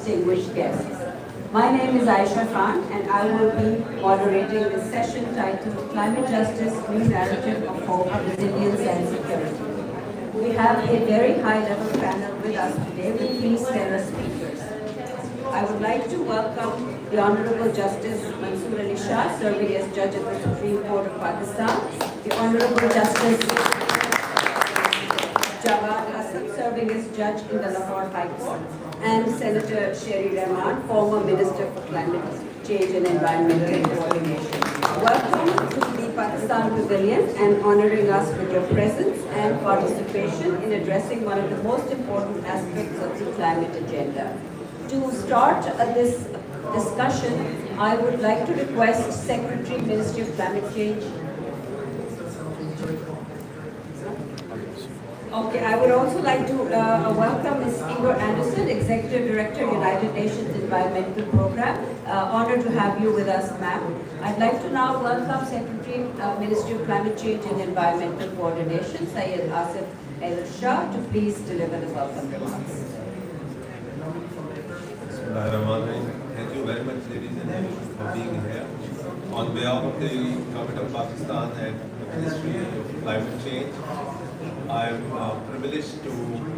distinguished guests. My name is Aisha Khan and I will be moderating this session titled Climate Justice, New Narrative of Hope, Resilience and Security. We have a very high-level panel with us today with 3 stellar speakers. I would like to welcome the Honorable Justice Mansoor Ali Shah, serving as Judge of the Supreme Court of Pakistan, the Honorable Justice Jawad Hassan, serving as Judge in the Lahore High Court, and Senator Sherry Rahman, former Minister for Climate Change and Environmental Coordination. Welcome to the Pakistan Pavilion and honoring us with your presence and participation in addressing one of the most important aspects of the climate agenda. To start this discussion, I would like to request Secretary, Ministry of Climate Change. Okay, I would also like to welcome Ms. Inger Anderson, Executive Director, United Nations Environmental Program. Honored to have you with us, ma'am. I'd like to now welcome Secretary, Ministry of Climate Change and Environmental Coordination, Syed Asif El Shah, to please deliver the welcome remarks. Thank you very much, ladies and gentlemen, for being here. On behalf of the Government of Pakistan and the Ministry of Climate Change, I am privileged to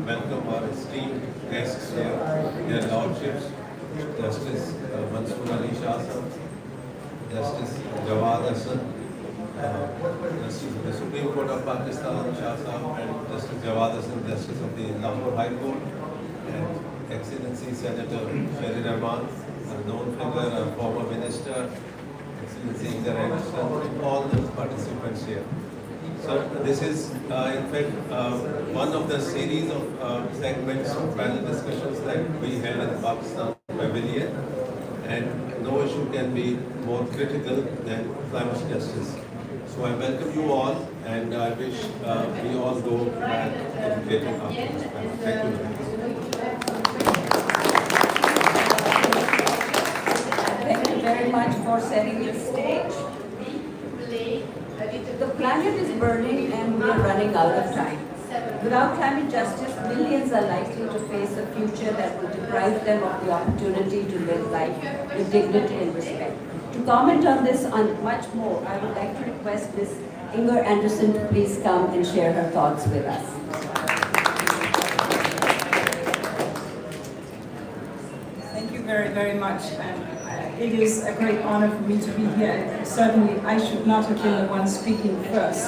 welcome our esteemed guests here, their lordships, Justice Mansoor Ali Shah, Justice Jawad Hassan, Justice of the Supreme Court of Pakistan, Shah Sahab, and Justice Jawad Hassan, Justice of the Lahore High Court, and Excellency Senator Sherry Rahman, a known figure, a former minister, Excellency Inger Anderson, all the participants here. So this is in fact one of the series of segments of panel discussions that we held in the Pakistan Pavilion, and no issue can be more critical than climate justice. So I welcome you all, and I wish we all go back educated after this panel. Thank you very much. Thank you very much for setting the stage. The planet is burning and we are running out of time. Without climate justice, millions are likely to face a future that will deprive them of the opportunity to live life with dignity and respect. To comment on this and much more, I would like to request Ms. Inger Anderson to please come and share her thoughts with us. Thank you very, very much. It is a great honor for me to be here. Certainly, I should not have been the one speaking first,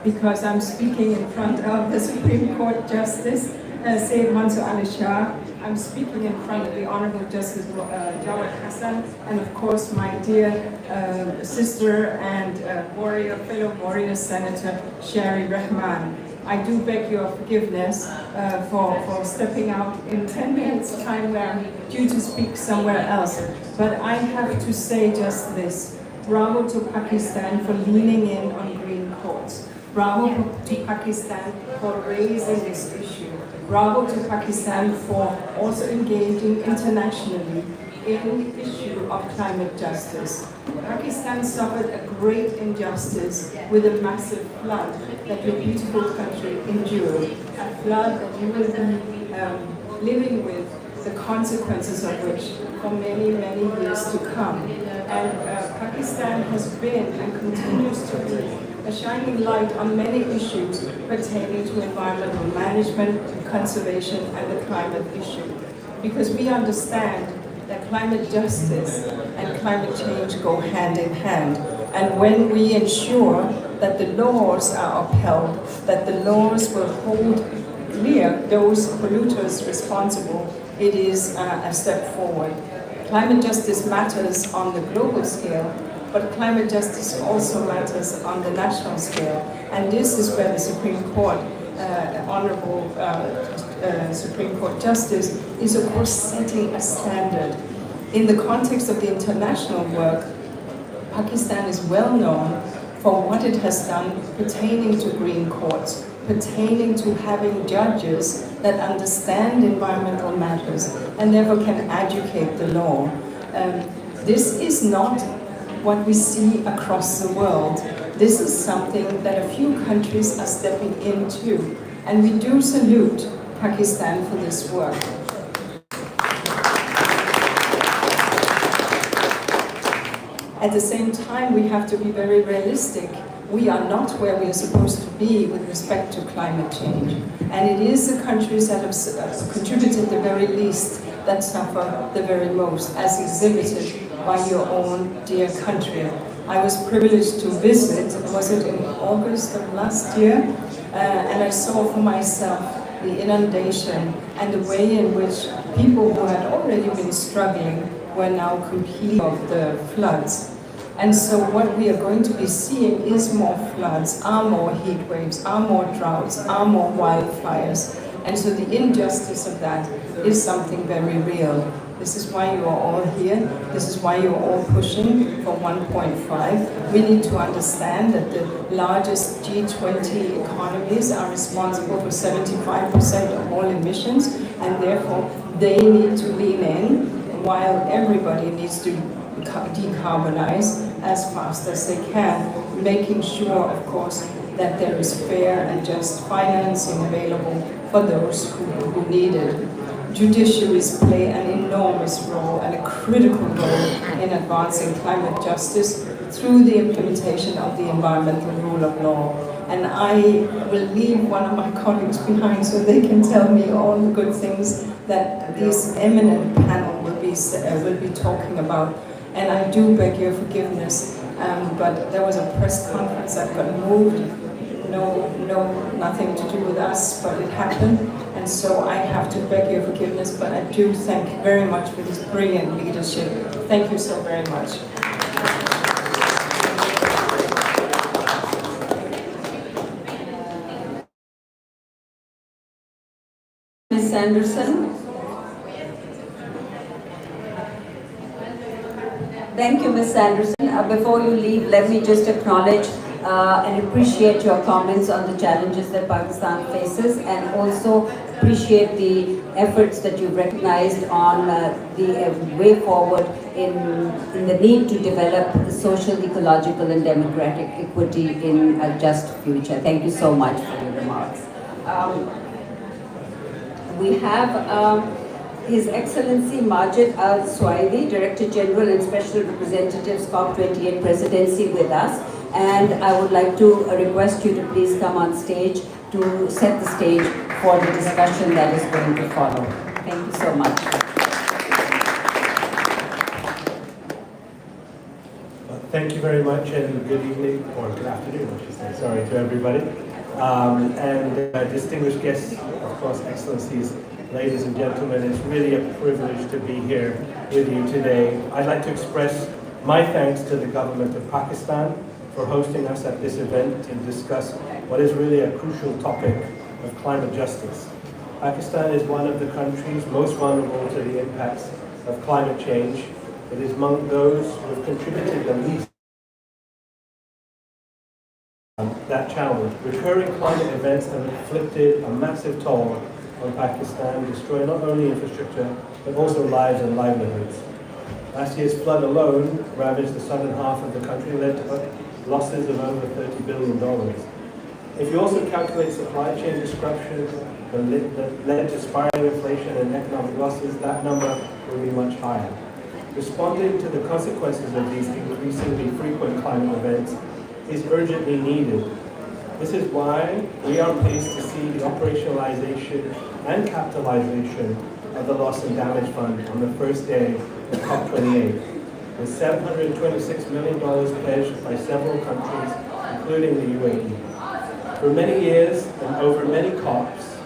because I'm speaking in front of the Supreme Court Justice, Syed Mansoor Ali Shah. I'm speaking in front of the Honorable Justice Jawad Hassan, and of course my dear sister and fellow warrior Senator Sherry Rahman. I do beg your forgiveness for stepping out in 10 minutes time where I'm due to speak somewhere else. But I have to say just this. Bravo to Pakistan for leaning in on green courts. Bravo to Pakistan for raising this issue. Bravo to Pakistan for also engaging internationally in the issue of climate justice. Pakistan suffered a great injustice with a massive flood that your beautiful country endured. A flood that you will be living with the consequences of which for many, many years to come. And Pakistan has been and continues to be a shining light on many issues pertaining to environmental management, conservation, and the climate issue. Because we understand that climate justice and climate change go hand in hand. And when we ensure that the laws are upheld, that the laws will hold clear those polluters responsible, it is a step forward. Climate justice matters on the global scale, but climate justice also matters on the national scale. And this is where the Supreme Court, Honorable Supreme Court Justice, is of course setting a standard. In the context of the international work, Pakistan is well known for what it has done pertaining to green courts, pertaining to having judges that understand environmental matters and therefore can educate the law. This is not what we see across the world. This is something that a few countries are stepping into, and we do salute Pakistan for this work. At the same time, we have to be very realistic. We are not where we are supposed to be with respect to climate change. And it is the countries that have contributed the very least that suffer the very most, as exhibited by your own dear country. I was privileged to visit, was it in August of last year? And I saw for myself the inundation and the way in which people who had already been struggling were now completely of the floods. And so what we are going to be seeing is more floods, are more heat waves, are more droughts, are more wildfires. And so the injustice of that is something very real. This is why you are all here. This is why you are all pushing for 1.5. We need to understand that the largest G20 economies are responsible for 75% of all emissions, and therefore they need to lean in while everybody needs to decarbonize as fast as they can, making sure, of course, that there is fair and just financing available for those who need it. Judiciaries play an enormous role and a critical role in advancing climate justice through the implementation of the environmental rule of law. And I will leave one of my colleagues behind so they can tell me all the good things that this eminent panel will be talking about. And I do beg your forgiveness, but there was a press conference that got moved. Nothing to do with us, but it happened. And so I have to beg your forgiveness, but I do thank you very much for this brilliant leadership. Thank you so very much. Ms. Anderson. Thank you, Ms. Anderson. Before you leave, let me just acknowledge and appreciate your comments on the challenges that Pakistan faces, and also appreciate the efforts that you've recognized on the way forward in the need to develop social, ecological and democratic equity in a just future. Thank you so much for your remarks. We have His Excellency Majid Al-Swaidi, Director General and Special Representatives COP28 Presidency with us. And I would like to request you to please come on stage to set the stage for the discussion that is going to follow. Thank you so much. Thank you very much, and good evening, or good afternoon, I should say, sorry, to everybody. Distinguished guests, of course, Excellencies, ladies and gentlemen, it's really a privilege to be here with you today. I'd like to express my thanks to the government of Pakistan for hosting us at this event to discuss what is really a crucial topic of climate justice. Pakistan is one of the countries most vulnerable to the impacts of climate change. It is among those who have contributed the least that challenge. Recurring climate events have inflicted a massive toll on Pakistan, destroying not only infrastructure, but also lives and livelihoods. Last year's flood alone ravaged the southern half of the country and led to losses of over $30 billion. If you also calculate supply chain disruptions that led to spiraling inflation and economic losses, that number will be much higher. Responding to the consequences of these increasingly frequent climate events is urgently needed. This is why we are pleased to see the operationalization and capitalization of the Loss and Damage Fund on the first day of COP28, with $726 million pledged by several countries, including the UAE. For many years and over many COPs,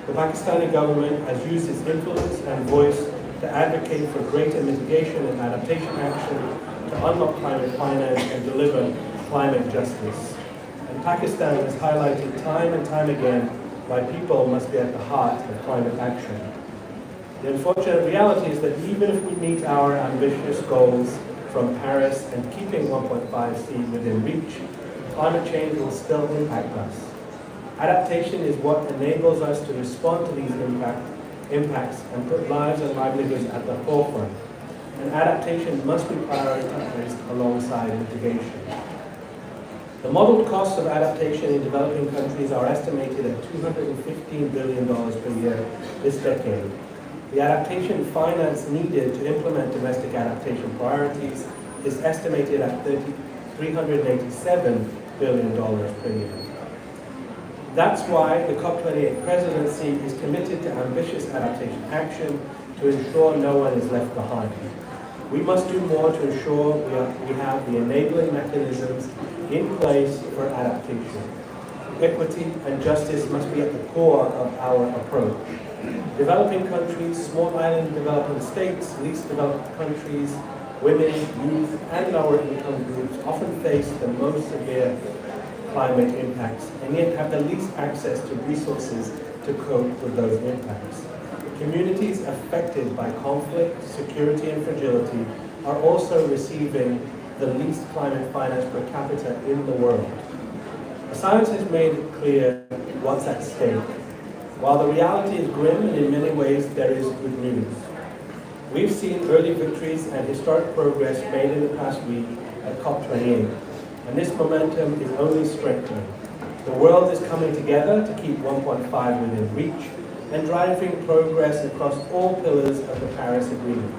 the Pakistani government has used its influence and voice to advocate for greater mitigation and adaptation action to unlock climate finance and deliver climate justice. And Pakistan has highlighted time and time again why people must be at the heart of climate action. The unfortunate reality is that even if we meet our ambitious goals from Paris and keeping 1.5C within reach, climate change will still impact us. Adaptation is what enables us to respond to these impacts and put lives and livelihoods at the forefront. And adaptation must be prioritized alongside mitigation. The modeled costs of adaptation in developing countries are estimated at $215 billion per year this decade. The adaptation finance needed to implement domestic adaptation priorities is estimated at $387 billion per year. That's why the COP28 presidency is committed to ambitious adaptation action to ensure no one is left behind. We must do more to ensure we have the enabling mechanisms in place for adaptation. Equity and justice must be at the core of our approach. Developing countries, small island developing states, least developed countries, women, youth, and lower income groups often face the most severe climate impacts and yet have the least access to resources to cope with those impacts. Communities affected by conflict, security, and fragility are also receiving the least climate finance per capita in the world. Science has made it clear what's at stake. While the reality is grim and in many ways there is good news. We've seen early victories and historic progress made in the past week at COP28, and this momentum is only strengthening. The world is coming together to keep 1.5 within reach and driving progress across all pillars of the Paris Agreement.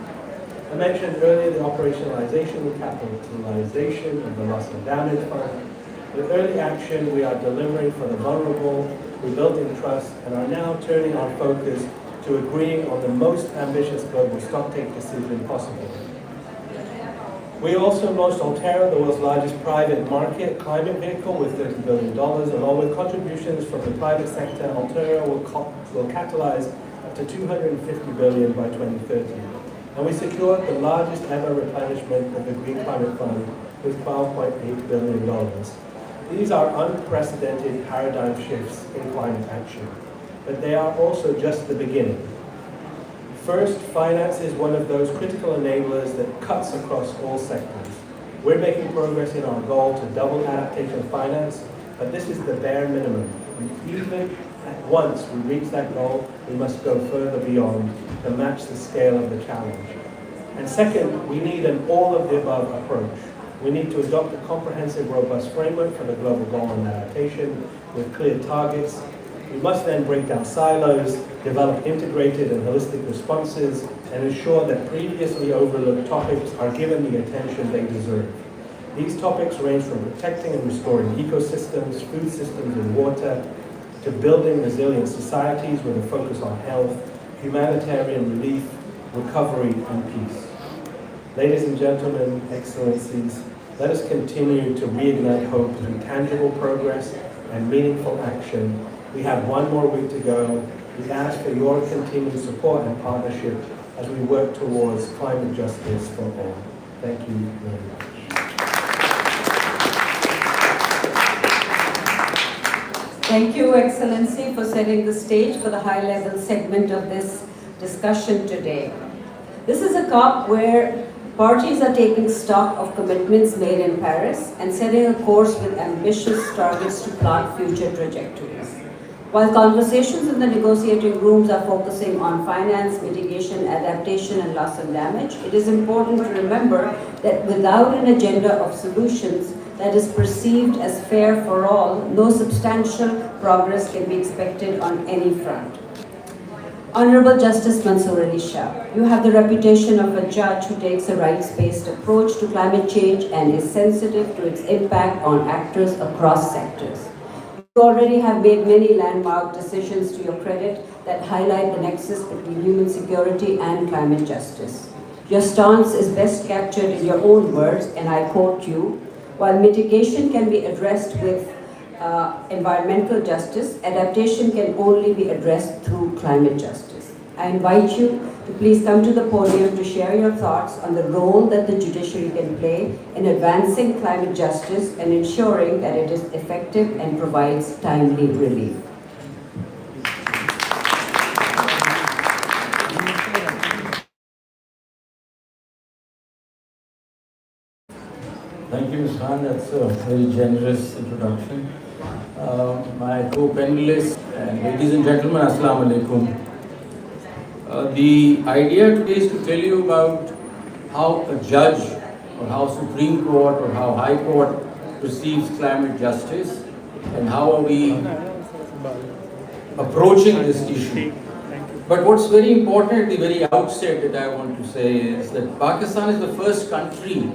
I mentioned earlier the operationalization and capitalization of the loss and damage fund. With early action, we are delivering for the vulnerable, rebuilding trust, and are now turning our focus to agreeing on the most ambitious global stocktake decision possible. We also launched Altera, the world's largest private market climate vehicle with $30 billion, along with contributions from the private sector. Altera will catalyze up to $250 billion by 2030. And we secured the largest ever replenishment of the Green Climate Fund with $12.8 billion. These are unprecedented paradigm shifts in climate action, but they are also just the beginning. First, finance is one of those critical enablers that cuts across all sectors. We're making progress in our goal to double adaptation finance, but this is the bare minimum. And even once we reach that goal, we must go further beyond to match the scale of the challenge. And second, we need an all-of-the-above approach. We need to adopt a comprehensive, robust framework for the global goal on adaptation with clear targets. We must then break down silos, develop integrated and holistic responses, and ensure that previously overlooked topics are given the attention they deserve. These topics range from protecting and restoring ecosystems, food systems, and water, to building resilient societies with a focus on health, humanitarian relief, recovery, and peace. Ladies and gentlemen, excellencies, let us continue to reignite hope through tangible progress and meaningful action. We have one more week to go. We ask for your continued support and partnership as we work towards climate justice for all. Thank you very much. Thank you, Excellency, for setting the stage for the high-level segment of this discussion today. This is a COP where parties are taking stock of commitments made in Paris and setting a course with ambitious targets to plot future trajectories. While conversations in the negotiating rooms are focusing on finance, mitigation, adaptation, and loss and damage, it is important to remember that without an agenda of solutions that is perceived as fair for all, no substantial progress can be expected on any front. Honorable Justice Mansoor Ali Shah, you have the reputation of a judge who takes a rights-based approach to climate change and is sensitive to its impact on actors across sectors. You already have made many landmark decisions to your credit that highlight the nexus between human security and climate justice. Your stance is best captured in your own words, and I quote you, "While mitigation can be addressed with environmental justice, adaptation can only be addressed through climate justice." I invite you to please come to the podium to share your thoughts on the role that the judiciary can play in advancing climate justice and ensuring that it is effective and provides timely relief. Thank you, Ms. Khan. That's a very generous introduction. My co-panelists and ladies and gentlemen, Assalamu alaikum. The idea today is to tell you about how a judge or how Supreme Court or how High Court perceives climate justice and how are we approaching this issue. But what's very important at the very outset that I want to say is that Pakistan is the first country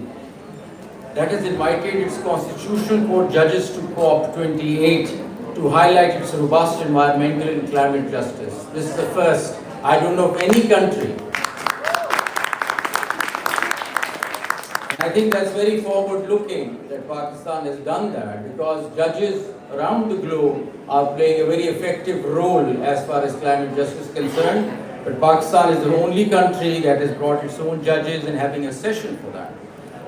that has invited its Constitutional Court judges to COP28 to highlight its robust environmental and climate justice. This is the first. I don't know of any country. I think that's very forward-looking that Pakistan has done that, because judges around the globe are playing a very effective role as far as climate justice is concerned. But Pakistan is the only country that has brought its own judges and having a session for that.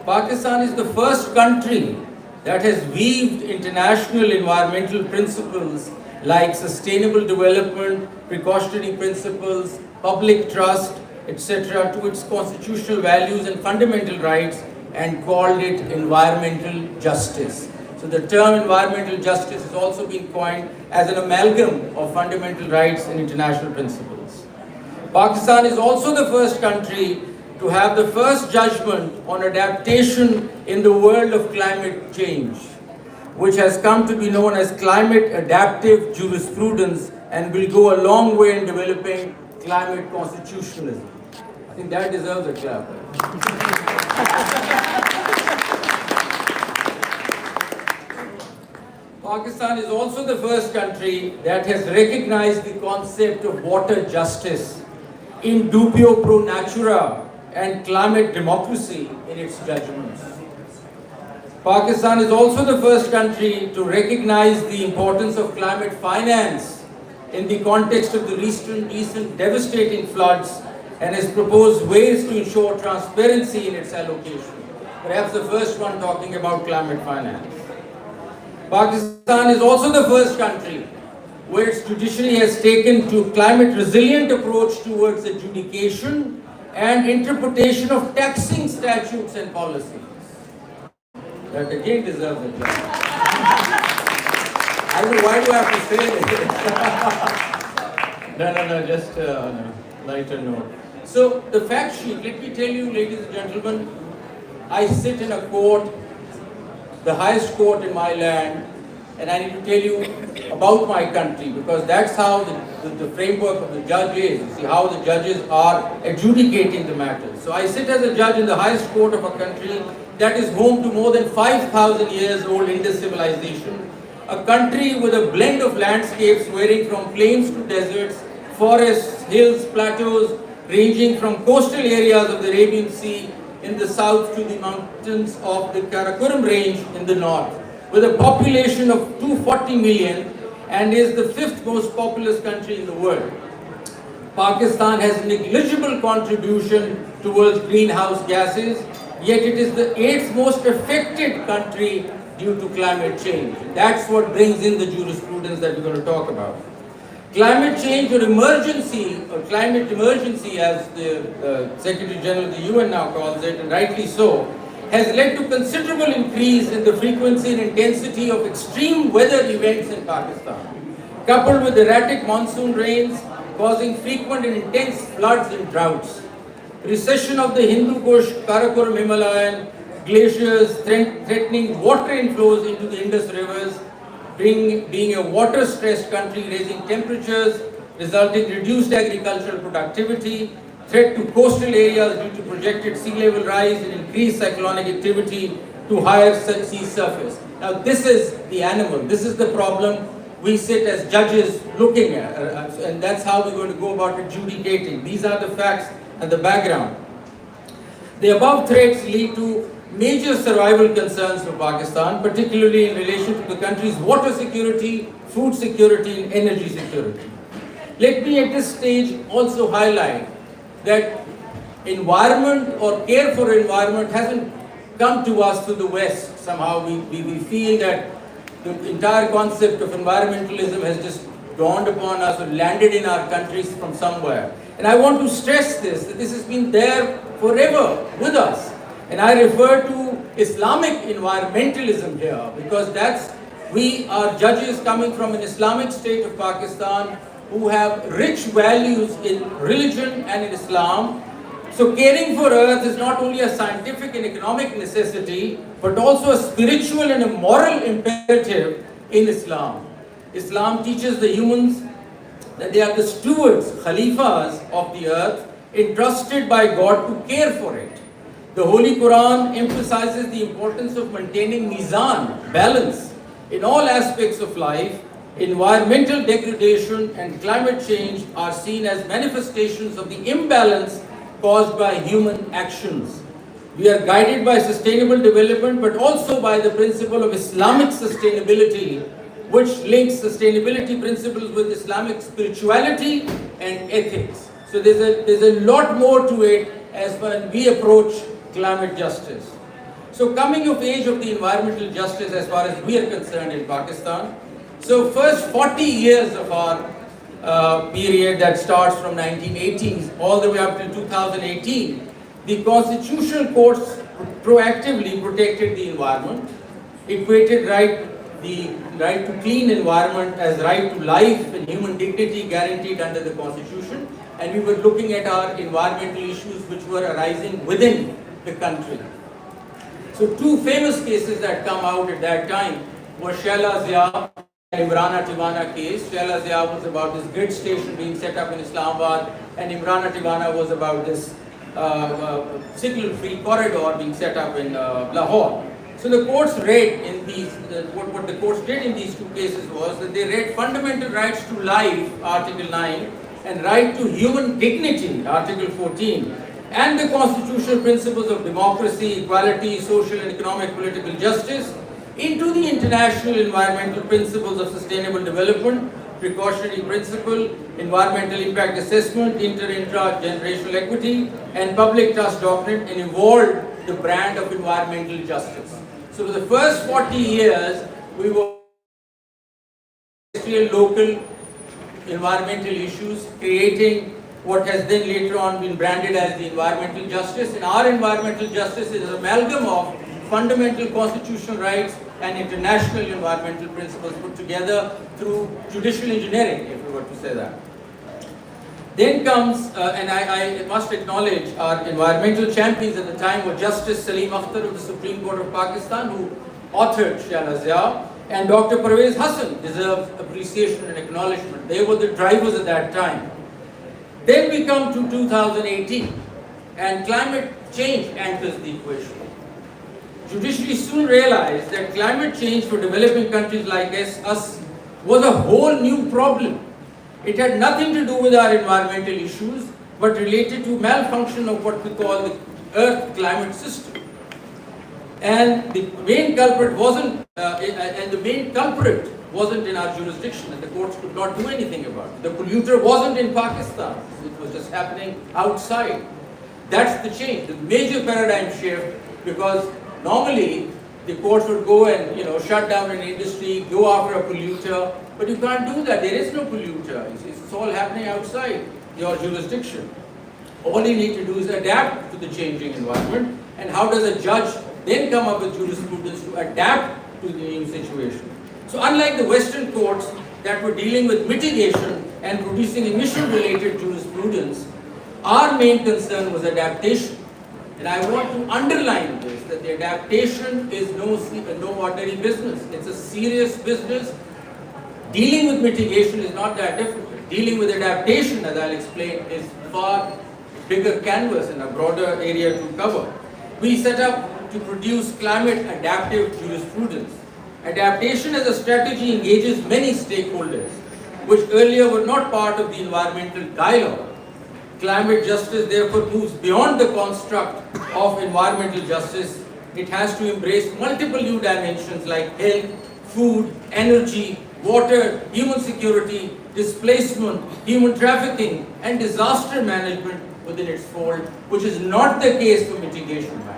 Pakistan is the first country that has weaved international environmental principles like sustainable development, precautionary principles, public trust, etc. to its constitutional values and fundamental rights, and called it environmental justice. So the term environmental justice has also been coined as an amalgam of fundamental rights and international principles. Pakistan is also the first country to have the first judgment on adaptation in the world of climate change, which has come to be known as climate adaptive jurisprudence and will go a long way in developing climate constitutionalism. I think that deserves a clap. Pakistan is also the first country that has recognized the concept of water justice in dubio pro natura and climate democracy in its judgments. Pakistan is also the first country to recognize the importance of climate finance in the context of the recent devastating floods, and has proposed ways to ensure transparency in its allocation. Perhaps the first one talking about climate finance. Pakistan is also the first country where its judiciary has taken to climate resilient approach towards adjudication and interpretation of taxing statutes and policies. That again deserves a clap. I don't know, why do I have to say this? No, just on a lighter note. So the fact sheet, let me tell you, ladies and gentlemen, I sit in a court, the highest court in my land, and I need to tell you about my country, because that's how the framework of the judge is. You see how the judges are adjudicating the matters. So I sit as a judge in the highest court of a country that is home to more than 5,000 years old Indus civilization, a country with a blend of landscapes varying from plains to deserts, forests, hills, plateaus, ranging from coastal areas of the Arabian Sea in the south to the mountains of the Karakoram range in the north, with a population of 240 million, and is the 5th most populous country in the world. Pakistan has negligible contribution towards greenhouse gases, yet it is the 8th most affected country due to climate change. That's what brings in the jurisprudence that we're going to talk about. Climate change or emergency, or climate emergency as the Secretary General of the UN now calls it, and rightly so, has led to considerable increase in the frequency and intensity of extreme weather events in Pakistan, coupled with erratic monsoon rains causing frequent and intense floods and droughts. Recession of the Hindu Kush, Karakoram Himalayan glaciers threatening water inflows into the Indus rivers, being a water-stressed country, raising temperatures, resulting in reduced agricultural productivity, threat to coastal areas due to projected sea level rise and increased cyclonic activity to higher sea surface. Now this is the animal, this is the problem we sit as judges looking at, and that's how we're going to go about adjudicating. These are the facts and the background. The above threats lead to major survival concerns for Pakistan, particularly in relation to the country's water security, food security, and energy security. Let me at this stage also highlight that environment or care for environment hasn't come to us through the West. Somehow we feel that the entire concept of environmentalism has just dawned upon us or landed in our countries from somewhere. And I want to stress this, that this has been there forever with us. And I refer to Islamic environmentalism here, because we are judges coming from an Islamic state of Pakistan who have rich values in religion and in Islam. So caring for earth is not only a scientific and economic necessity, but also a spiritual and a moral imperative in Islam. Islam teaches the humans that they are the stewards, khalifas of the earth, entrusted by God to care for it. The Holy Quran emphasizes the importance of maintaining mizan, balance, in all aspects of life. Environmental degradation and climate change are seen as manifestations of the imbalance caused by human actions. We are guided by sustainable development, but also by the principle of Islamic sustainability, which links sustainability principles with Islamic spirituality and ethics. So there's a lot more to it as when we approach climate justice. So coming of age of the environmental justice as far as we are concerned in Pakistan. So first 40 years of our period that starts from 1980s all the way up to 2018, the constitutional courts proactively protected the environment, equated the right to clean environment as right to life and human dignity guaranteed under the constitution, and we were looking at our environmental issues which were arising within the country. So two famous cases that come out at that time were Shaila Zia and Imrana Tivana case. Shaila Zia was about this grid station being set up in Islamabad, and Imrana Tivana was about this signal-free corridor being set up in Lahore. So the courts read in these, what the courts did in these two cases was that they read fundamental rights to life, Article 9, and right to human dignity, Article 14, and the constitutional principles of democracy, equality, social and economic political justice into the international environmental principles of sustainable development, precautionary principle, environmental impact assessment, inter-generational equity, and public trust doctrine, and evolved the brand of environmental justice. So for the first 40 years, we were local environmental issues, creating what has then later on been branded as the environmental justice. And our environmental justice is an amalgam of fundamental constitutional rights and international environmental principles put together through judicial engineering, if we were to say that. Then comes, and I must acknowledge our environmental champions at the time were Justice Salim Akhtar of the Supreme Court of Pakistan, who authored Shaila Zia, and Dr. Parvez Hassan deserves appreciation and acknowledgement. They were the drivers at that time. Then we come to 2018, and climate change enters the equation. Judiciary soon realized that climate change for developing countries like us was a whole new problem. It had nothing to do with our environmental issues, but related to malfunction of what we call the Earth climate system. And the main culprit wasn't, in our jurisdiction, and the courts could not do anything about it. The polluter wasn't in Pakistan; it was just happening outside. That's the change, the major paradigm shift, because normally the courts would go and shut down an industry, go after a polluter, but you can't do that. There is no polluter. It's all happening outside your jurisdiction. All you need to do is adapt to the changing environment. And how does a judge then come up with jurisprudence to adapt to the new situation? So unlike the Western courts that were dealing with mitigation and producing emission-related jurisprudence, our main concern was adaptation. And I want to underline this, that the adaptation is no ordinary business. It's a serious business. Dealing with mitigation is not that difficult. Dealing with adaptation, as I'll explain, is far bigger canvas and a broader area to cover. We set up to produce climate adaptive jurisprudence. Adaptation as a strategy engages many stakeholders, which earlier were not part of the environmental dialogue. Climate justice therefore moves beyond the construct of environmental justice. It has to embrace multiple new dimensions like health, food, energy, water, human security, displacement, human trafficking, and disaster management within its fold, which is not the case for mitigation management.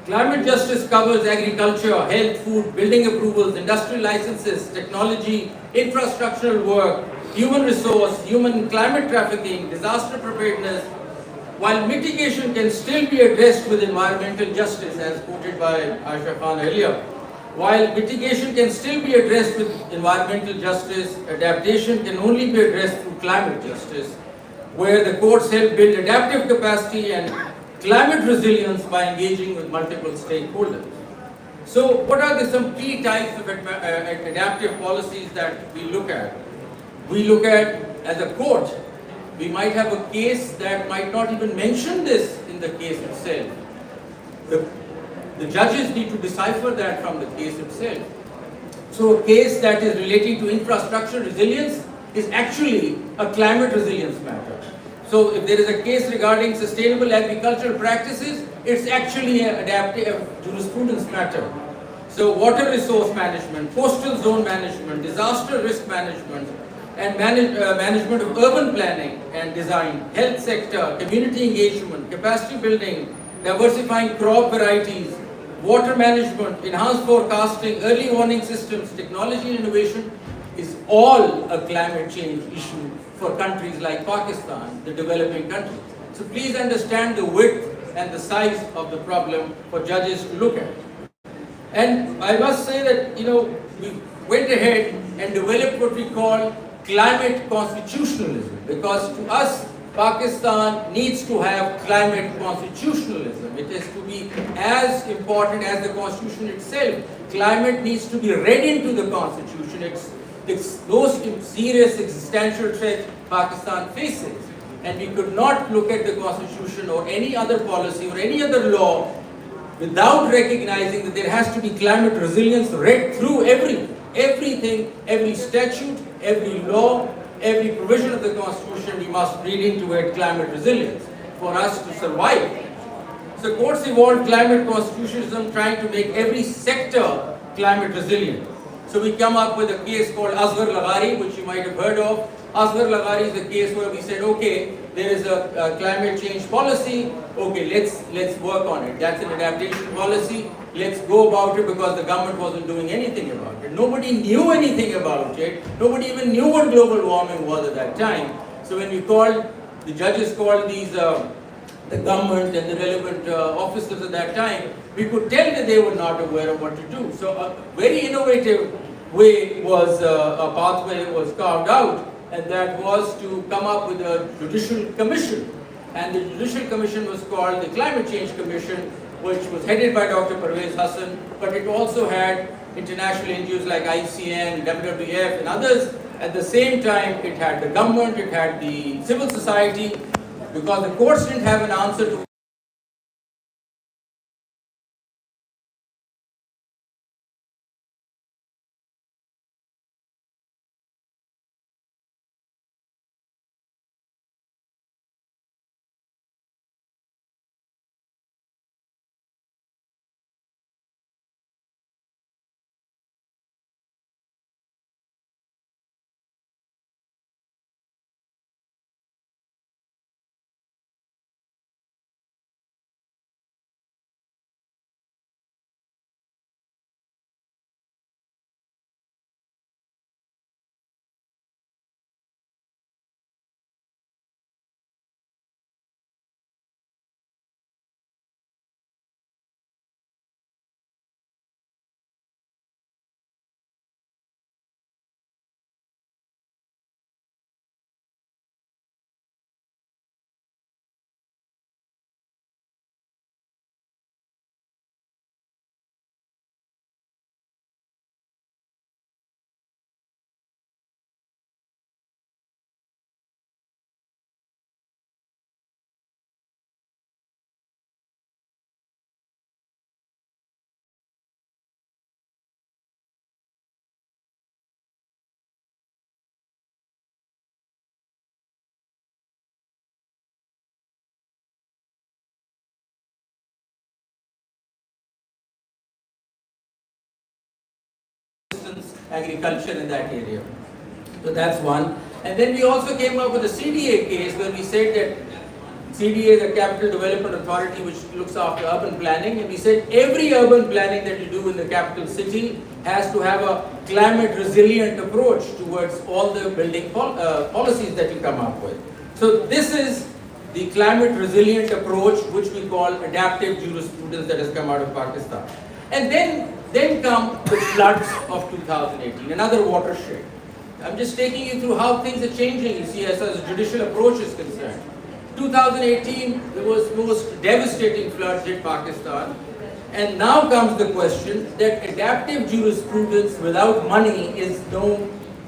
Climate justice covers agriculture, health, food, building approvals, industrial licenses, technology, infrastructural work, human resource, human climate trafficking, disaster preparedness, while mitigation can still be addressed with environmental justice, as quoted by Aisha Khan earlier. While mitigation can still be addressed with environmental justice, adaptation can only be addressed through climate justice, where the courts help build adaptive capacity and climate resilience by engaging with multiple stakeholders. So what are some key types of adaptive policies that we look at? We look at, as a court, we might have a case that might not even mention this in the case itself. The judges need to decipher that from the case itself. So a case that is relating to infrastructure resilience is actually a climate resilience matter. So if there is a case regarding sustainable agricultural practices, it's actually an adaptive jurisprudence matter. So water resource management, coastal zone management, disaster risk management, and management of urban planning and design, health sector, community engagement, capacity building, diversifying crop varieties, water management, enhanced forecasting, early warning systems, technology and innovation is all a climate change issue for countries like Pakistan, the developing countries. So please understand the width and the size of the problem for judges to look at. And I must say that, we went ahead and developed what we call climate constitutionalism, because to us, Pakistan needs to have climate constitutionalism. It is to be as important as the constitution itself. Climate needs to be read into the constitution. It's most serious existential threat Pakistan faces. And we could not look at the constitution or any other policy or any other law without recognizing that there has to be climate resilience read through everything, every statute, every law, every provision of the constitution. We must read into it climate resilience for us to survive. So courts evolved climate constitutionalism, trying to make every sector climate resilient. So we come up with a case called Asghar Laghari, which you might have heard of. Asghar Laghari is a case where we said, okay, there is a climate change policy, okay, let's work on it. That's an adaptation policy. Let's go about it, because the government wasn't doing anything about it. Nobody knew anything about it. Nobody even knew what global warming was at that time. So when we called, the judges called these, the government and the relevant officers at that time, we could tell that they were not aware of what to do. So a very innovative way was, a pathway was carved out, and that was to come up with a judicial commission. And the judicial commission was called the Climate Change Commission, which was headed by Dr. Parvez Hassan, but it also had international NGOs like ICN, WWF and others. At the same time, it had the government, it had the civil society, because the courts didn't have an answer to agriculture in that area. So that's one. And then we also came up with a CDA case where we said that CDA is a Capital Development Authority which looks after urban planning, and we said every urban planning that you do in the capital city has to have a climate resilient approach towards all the building policies that you come up with. So this is the climate resilient approach which we call adaptive jurisprudence that has come out of Pakistan. And then come the floods of 2018, another watershed. I'm just taking you through how things are changing, you see, as far as the judicial approach is concerned. 2018, there was most devastating floods hit Pakistan. And now comes the question that adaptive jurisprudence without money is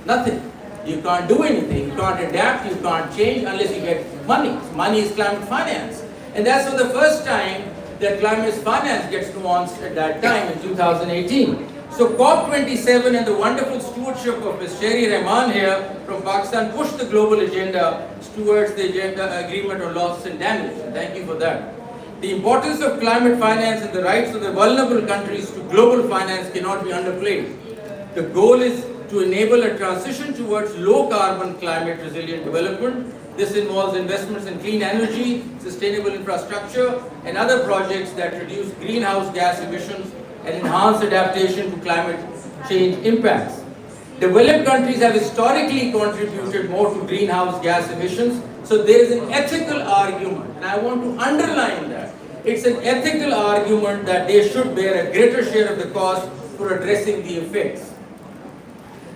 nothing. You can't do anything, you can't adapt, you can't change unless you get money. Money is climate finance. And that's for the first time that climate finance gets nuanced at that time in 2018. So COP27 and the wonderful stewardship of Ms. Sherry Rahman here from Pakistan pushed the global agenda towards the agreement on loss and damage. And thank you for that. The importance of climate finance and the rights of the vulnerable countries to global finance cannot be underplayed. The goal is to enable a transition towards low carbon climate resilient development. This involves investments in clean energy, sustainable infrastructure, and other projects that reduce greenhouse gas emissions and enhance adaptation to climate change impacts. Developed countries have historically contributed more to greenhouse gas emissions, so there is an ethical argument, and I want to underline that. It's an ethical argument that they should bear a greater share of the cost for addressing the effects.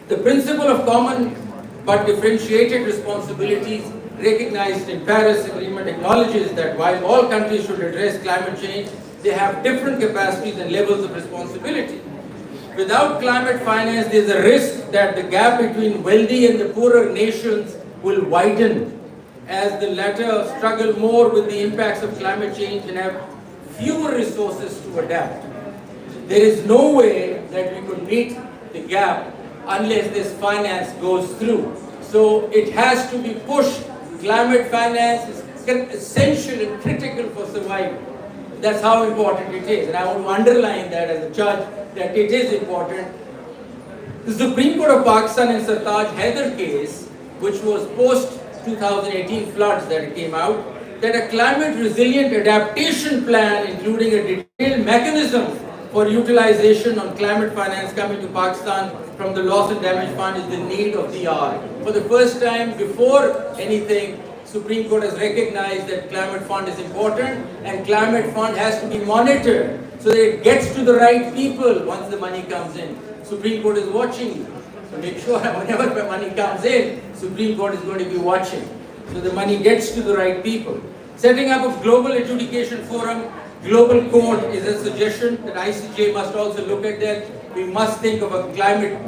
The principle of common but differentiated responsibilities recognized in Paris Agreement acknowledges that while all countries should address climate change, they have different capacities and levels of responsibility. Without climate finance, there is a risk that the gap between wealthy and the poorer nations will widen as the latter struggle more with the impacts of climate change and have fewer resources to adapt. There is no way that we could meet the gap unless this finance goes through. So it has to be pushed. Climate finance is essential and critical for survival. That's how important it is. And I want to underline that as a judge, that it is important. The Supreme Court of Pakistan in Sartaj Haider case, which was post-2018 floods that it came out, that a climate resilient adaptation plan, including a detailed mechanism for utilization on climate finance coming to Pakistan from the loss and damage fund, is the need of the hour. For the first time before anything, Supreme Court has recognized that climate fund is important and climate fund has to be monitored so that it gets to the right people once the money comes in. Supreme Court is watching you. So make sure whenever the money comes in, Supreme Court is going to be watching. So the money gets to the right people. Setting up a global adjudication forum, global court is a suggestion that ICJ must also look at that. We must think of a climate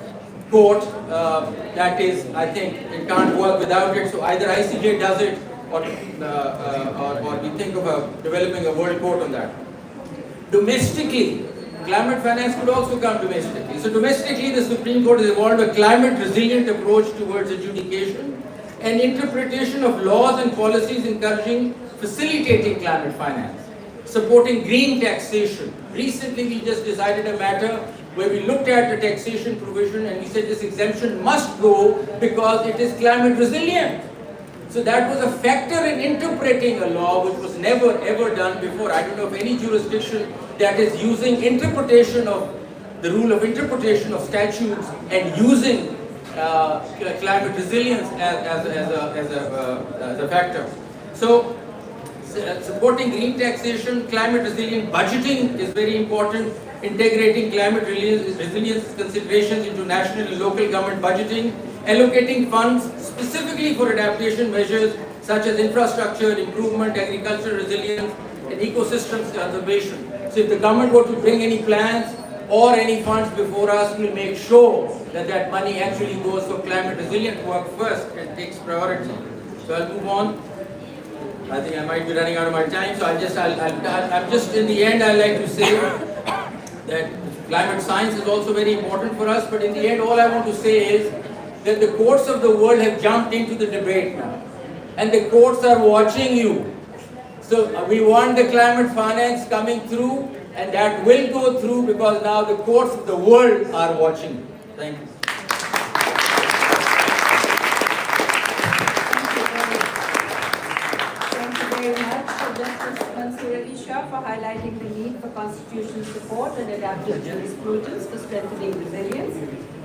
court that is, I think, it can't work without it. So either ICJ does it or we think of developing a world court on that. Domestically, climate finance could also come domestically. So domestically, the Supreme Court has evolved a climate resilient approach towards adjudication and interpretation of laws and policies encouraging facilitating climate finance, supporting green taxation. Recently, we just decided a matter where we looked at the taxation provision and we said this exemption must go because it is climate resilient. So that was a factor in interpreting a law which was never ever done before. I don't know of any jurisdiction that is using interpretation of the rule of interpretation of statutes and using climate resilience as a factor. So supporting green taxation, climate resilient budgeting is very important. Integrating climate resilience considerations into national and local government budgeting, allocating funds specifically for adaptation measures such as infrastructure improvement, agricultural resilience, and ecosystems conservation. So if the government were to bring any plans or any funds before us, we'll make sure that that money actually goes for climate resilient work first and takes priority. So I'll move on. I think I might be running out of my time, so I'm just in the end, I'd like to say that climate science is also very important for us, but in the end, all I want to say is that the courts of the world have jumped into the debate now, and the courts are watching you. So we want the climate finance coming through, and that will go through because now the courts of the world are watching you. Thank you. For highlighting the need for constitutional support and adaptive jurisprudence for strengthening resilience.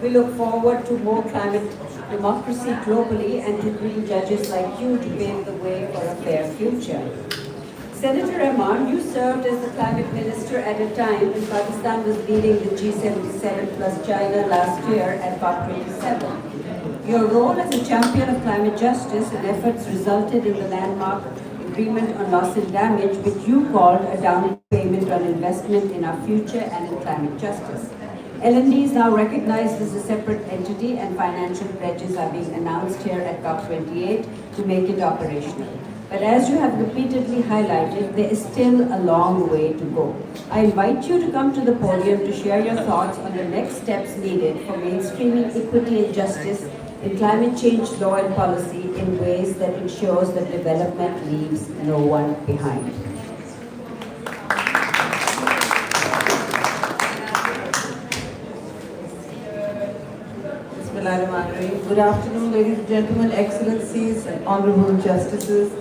We look forward to more climate democracy globally and to green judges like you to pave the way for a fair future. Senator Rahman, you served as the climate minister at a time when Pakistan was leading the G77 plus China last year at COP27. Your role as a champion of climate justice and efforts resulted in the landmark agreement on loss and damage, which you called a down payment on investment in our future and in climate justice. L&D is now recognized as a separate entity and financial pledges are being announced here at COP28 to make it operational. But as you have repeatedly highlighted, there is still a long way to go. I invite you to come to the podium to share your thoughts on the next steps needed for mainstreaming equity and justice in climate change law and policy in ways that ensures that development leaves no one behind. Good afternoon, ladies and gentlemen, excellencies and honorable justices,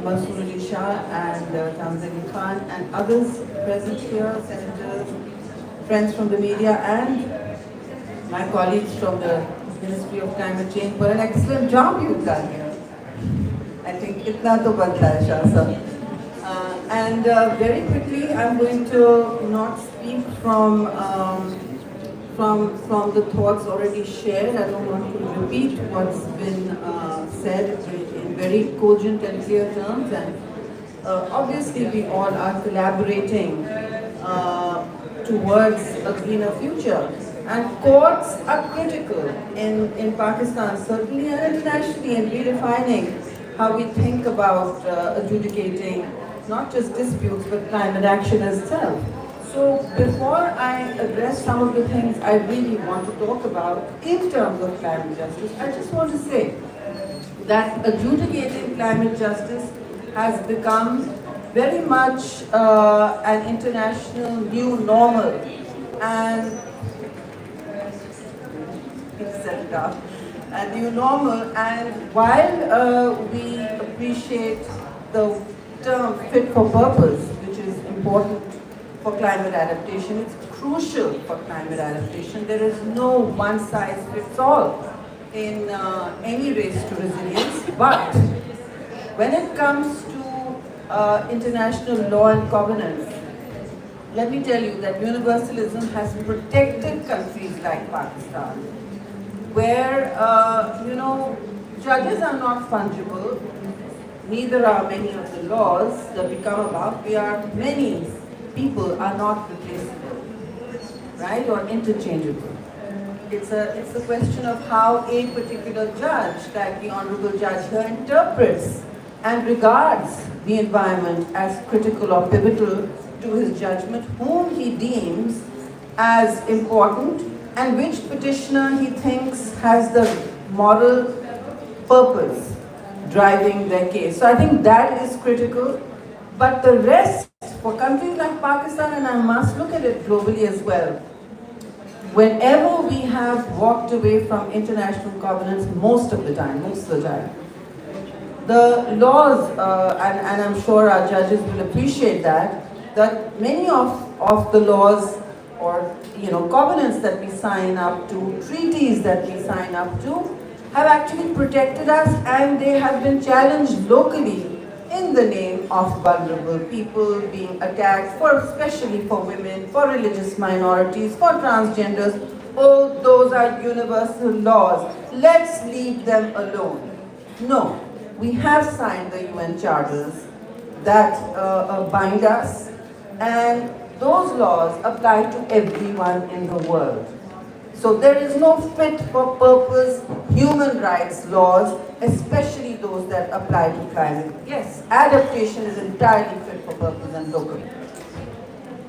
Mansoor Shah and Tanzani Khan and others present here, senators, friends from the media and my colleagues from the Ministry of Climate Change for an excellent job you've done here. I think itna to banta hai, Shah sir. And very quickly, I'm going to not speak from the thoughts already shared. I don't want to repeat what's been said in very cogent and clear terms. And obviously, we all are collaborating towards a greener future. And courts are critical in Pakistan, certainly, and internationally, in redefining how we think about adjudicating not just disputes, but climate action itself. So before I address some of the things I really want to talk about in terms of climate justice, I just want to say that adjudicating climate justice has become very much an international new normal, and a new normal. And while we appreciate the term fit for purpose, which is important for climate adaptation, it's crucial for climate adaptation. There is no one size fits all in any race to resilience. But when it comes to international law and governance, let me tell you that universalism has protected countries like Pakistan, where, judges are not fungible, neither are many of the laws that we come about. Many people are not replaceable, right, or interchangeable. It's a question of how a particular judge, like the Honorable Judge here, interprets and regards the environment as critical or pivotal to his judgment, whom he deems as important, and which petitioner he thinks has the moral purpose driving their case. So I think that is critical. But the rest, for countries like Pakistan, and I must look at it globally as well, whenever we have walked away from international governance, most of the time, the laws, and I'm sure our judges will appreciate that many of the laws or covenants that we sign up to, treaties that we sign up to, have actually protected us, and they have been challenged locally in the name of vulnerable people being attacked, especially for women, for religious minorities, for transgenders. Oh, those are universal laws. Let's leave them alone. No, we have signed the UN charters that bind us, and those laws apply to everyone in the world. So there is no fit for purpose human rights laws, especially those that apply to climate. Yes, adaptation is entirely fit for purpose and local.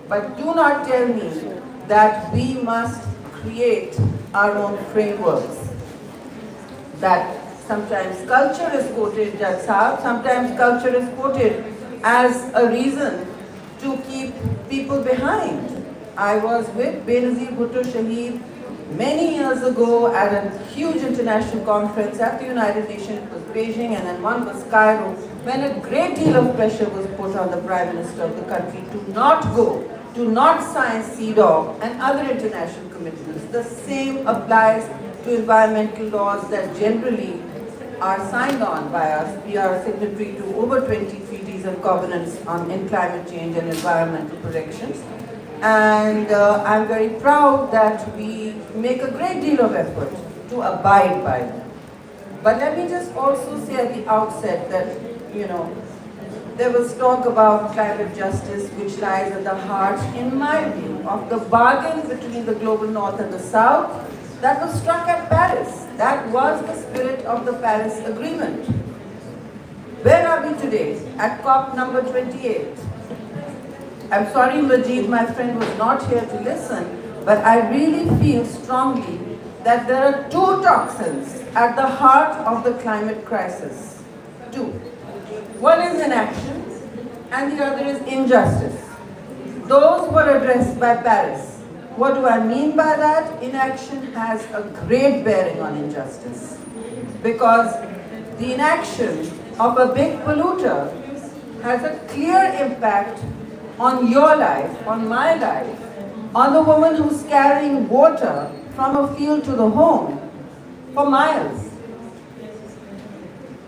But do not tell me that we must create our own frameworks. That sometimes culture is quoted, Judge Saab, sometimes culture is quoted as a reason to keep people behind. I was with Benazir Bhutto Shaheed many years ago at a huge international conference at the United Nations. It was Beijing, and then one was Cairo, when a great deal of pressure was put on the Prime Minister of the country to not go, to not sign CEDAW and other international commitments. The same applies to environmental laws that generally are signed on by us. We are signatory to over 20 treaties and covenants in climate change and environmental protection. And I'm very proud that we make a great deal of effort to abide by them. But let me just also say at the outset that, there was talk about climate justice, which lies at the heart, in my view, of the bargain between the global north and the south that was struck at Paris. That was the spirit of the Paris Agreement. Where are we today? At COP number 28. I'm sorry, Majid, my friend was not here to listen, but I really feel strongly that there are two toxins at the heart of the climate crisis. Two. One is inaction, and the other is injustice. Those were addressed by Paris. What do I mean by that? Inaction has a great bearing on injustice, because the inaction of a big polluter has a clear impact on your life, on my life, on the woman who's carrying water from a field to the home for miles.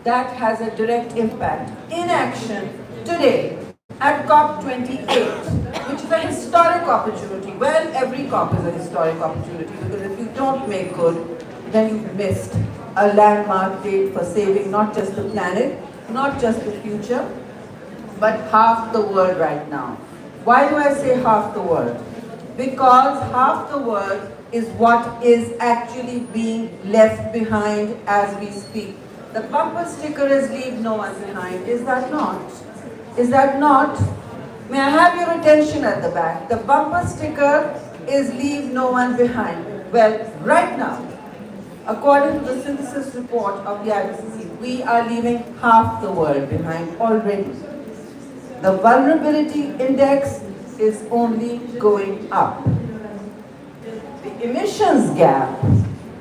That has a direct impact. Inaction today at COP28, which is a historic opportunity. Well, every COP is a historic opportunity, because if you don't make good, then you've missed a landmark date for saving not just the planet, not just the future, but half the world right now. Why do I say half the world? Because half the world is what is actually being left behind as we speak. The bumper sticker is leave no one behind. Is that not? Is that not? May I have your attention at the back? The bumper sticker is leave no one behind. Well, right now, according to the synthesis report of the IPCC, we are leaving half the world behind already. The vulnerability index is only going up. The emissions gap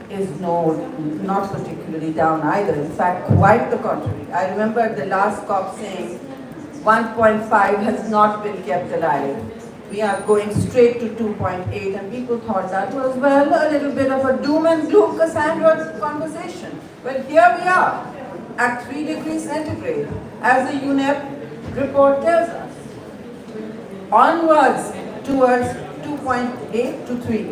is not particularly down either. In fact, quite the contrary. I remember at the last COP saying 1.5 has not been kept alive. We are going straight to 2.8, and people thought that was, well, a little bit of a doom and gloom Cassandra conversation. Well, here we are at 3 degrees centigrade, as the UNEP report tells us. Onwards towards 2.8 to 3.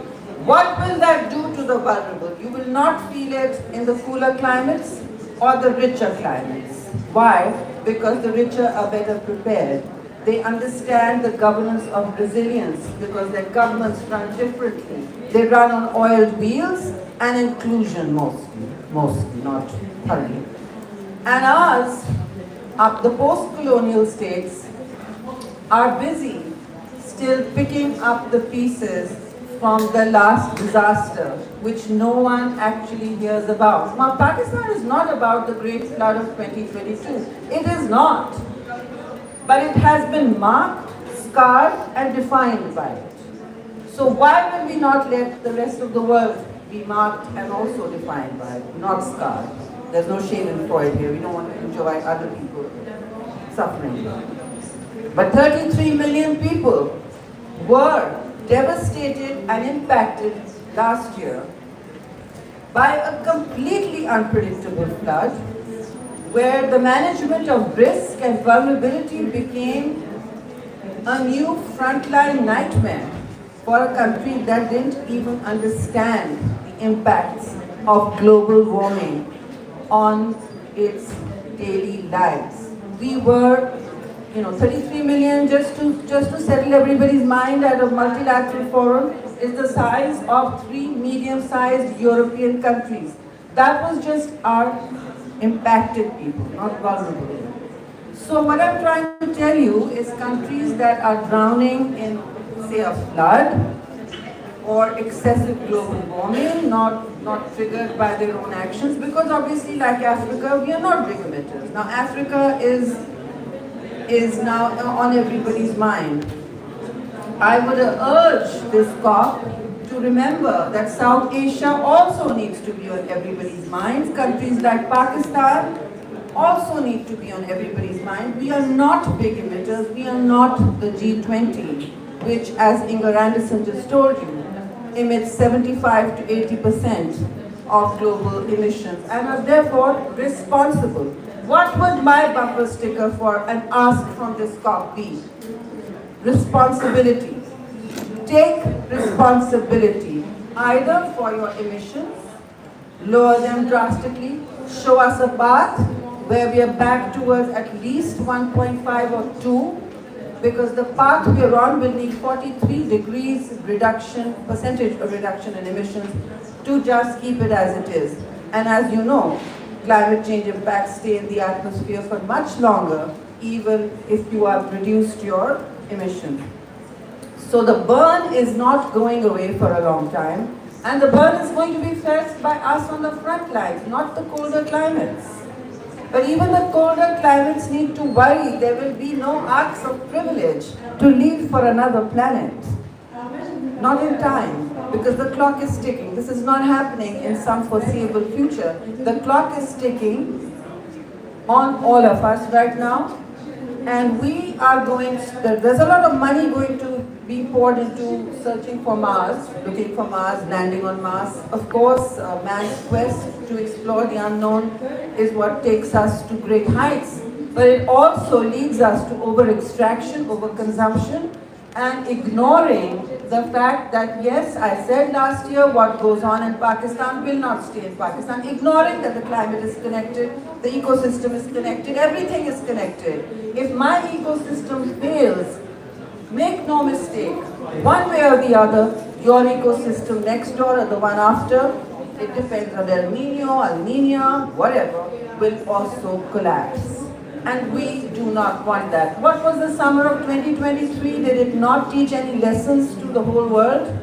What will that do to the vulnerable? You will not feel it in the cooler climates or the richer climates. Why? Because the richer are better prepared. They understand the governance of resilience, because their governments run differently. They run on oiled wheels and inclusion mostly, not thoroughly. And ours, the post-colonial states, are busy still picking up the pieces from the last disaster, which no one actually hears about. Now, Pakistan is not about the Great Flood of 2022. It is not. But it has been marked, scarred, and defined by it. So why will we not let the rest of the world be marked and also defined by it, not scarred? There's no shame in Freud here. We don't want to enjoy other people suffering. But 33 million people were devastated and impacted last year by a completely unpredictable flood, where the management of risk and vulnerability became a new frontline nightmare for a country that didn't even understand the impacts of global warming on its daily lives. We were 33 million, just to settle everybody's mind at a multilateral forum, is the size of 3 medium-sized European countries. That was just our impacted people, not vulnerable people. So what I'm trying to tell you is countries that are drowning in, say, a flood or excessive global warming, not triggered by their own actions, because obviously, like Africa, we are not big emitters. Now, Africa is now on everybody's mind. I would urge this COP to remember that South Asia also needs to be on everybody's minds. Countries like Pakistan also need to be on everybody's mind. We are not big emitters. We are not the G20, which, as Inger Anderson just told you, emits 75 to 80% of global emissions and are therefore responsible. What would my bumper sticker for an ask from this COP be? Responsibility. Take responsibility, either for your emissions, lower them drastically, show us a path where we are back towards at least 1.5 or 2, because the path we are on will need 43 degrees percentage of reduction in emissions to just keep it as it is. And as you know, climate change impacts stay in the atmosphere for much longer, even if you have reduced your emissions. So the burn is not going away for a long time, and the burn is going to be felt by us on the front lines, not the colder climates. But even the colder climates need to worry there will be no arcs of privilege to leave for another planet. Not in time, because the clock is ticking. This is not happening in some foreseeable future. The clock is ticking on all of us right now, and we are going, there's a lot of money going to be poured into searching for Mars, looking for Mars, landing on Mars. Of course, man's quest to explore the unknown is what takes us to great heights, but it also leads us to over-extraction, over-consumption, and ignoring the fact that, yes, I said last year what goes on in Pakistan will not stay in Pakistan, ignoring that the climate is connected, the ecosystem is connected, everything is connected. If my ecosystem fails, make no mistake, one way or the other, your ecosystem next door or the one after, it depends on El Nino, whatever, will also collapse. And we do not want that. What was the summer of 2023? Did it not teach any lessons to the whole world?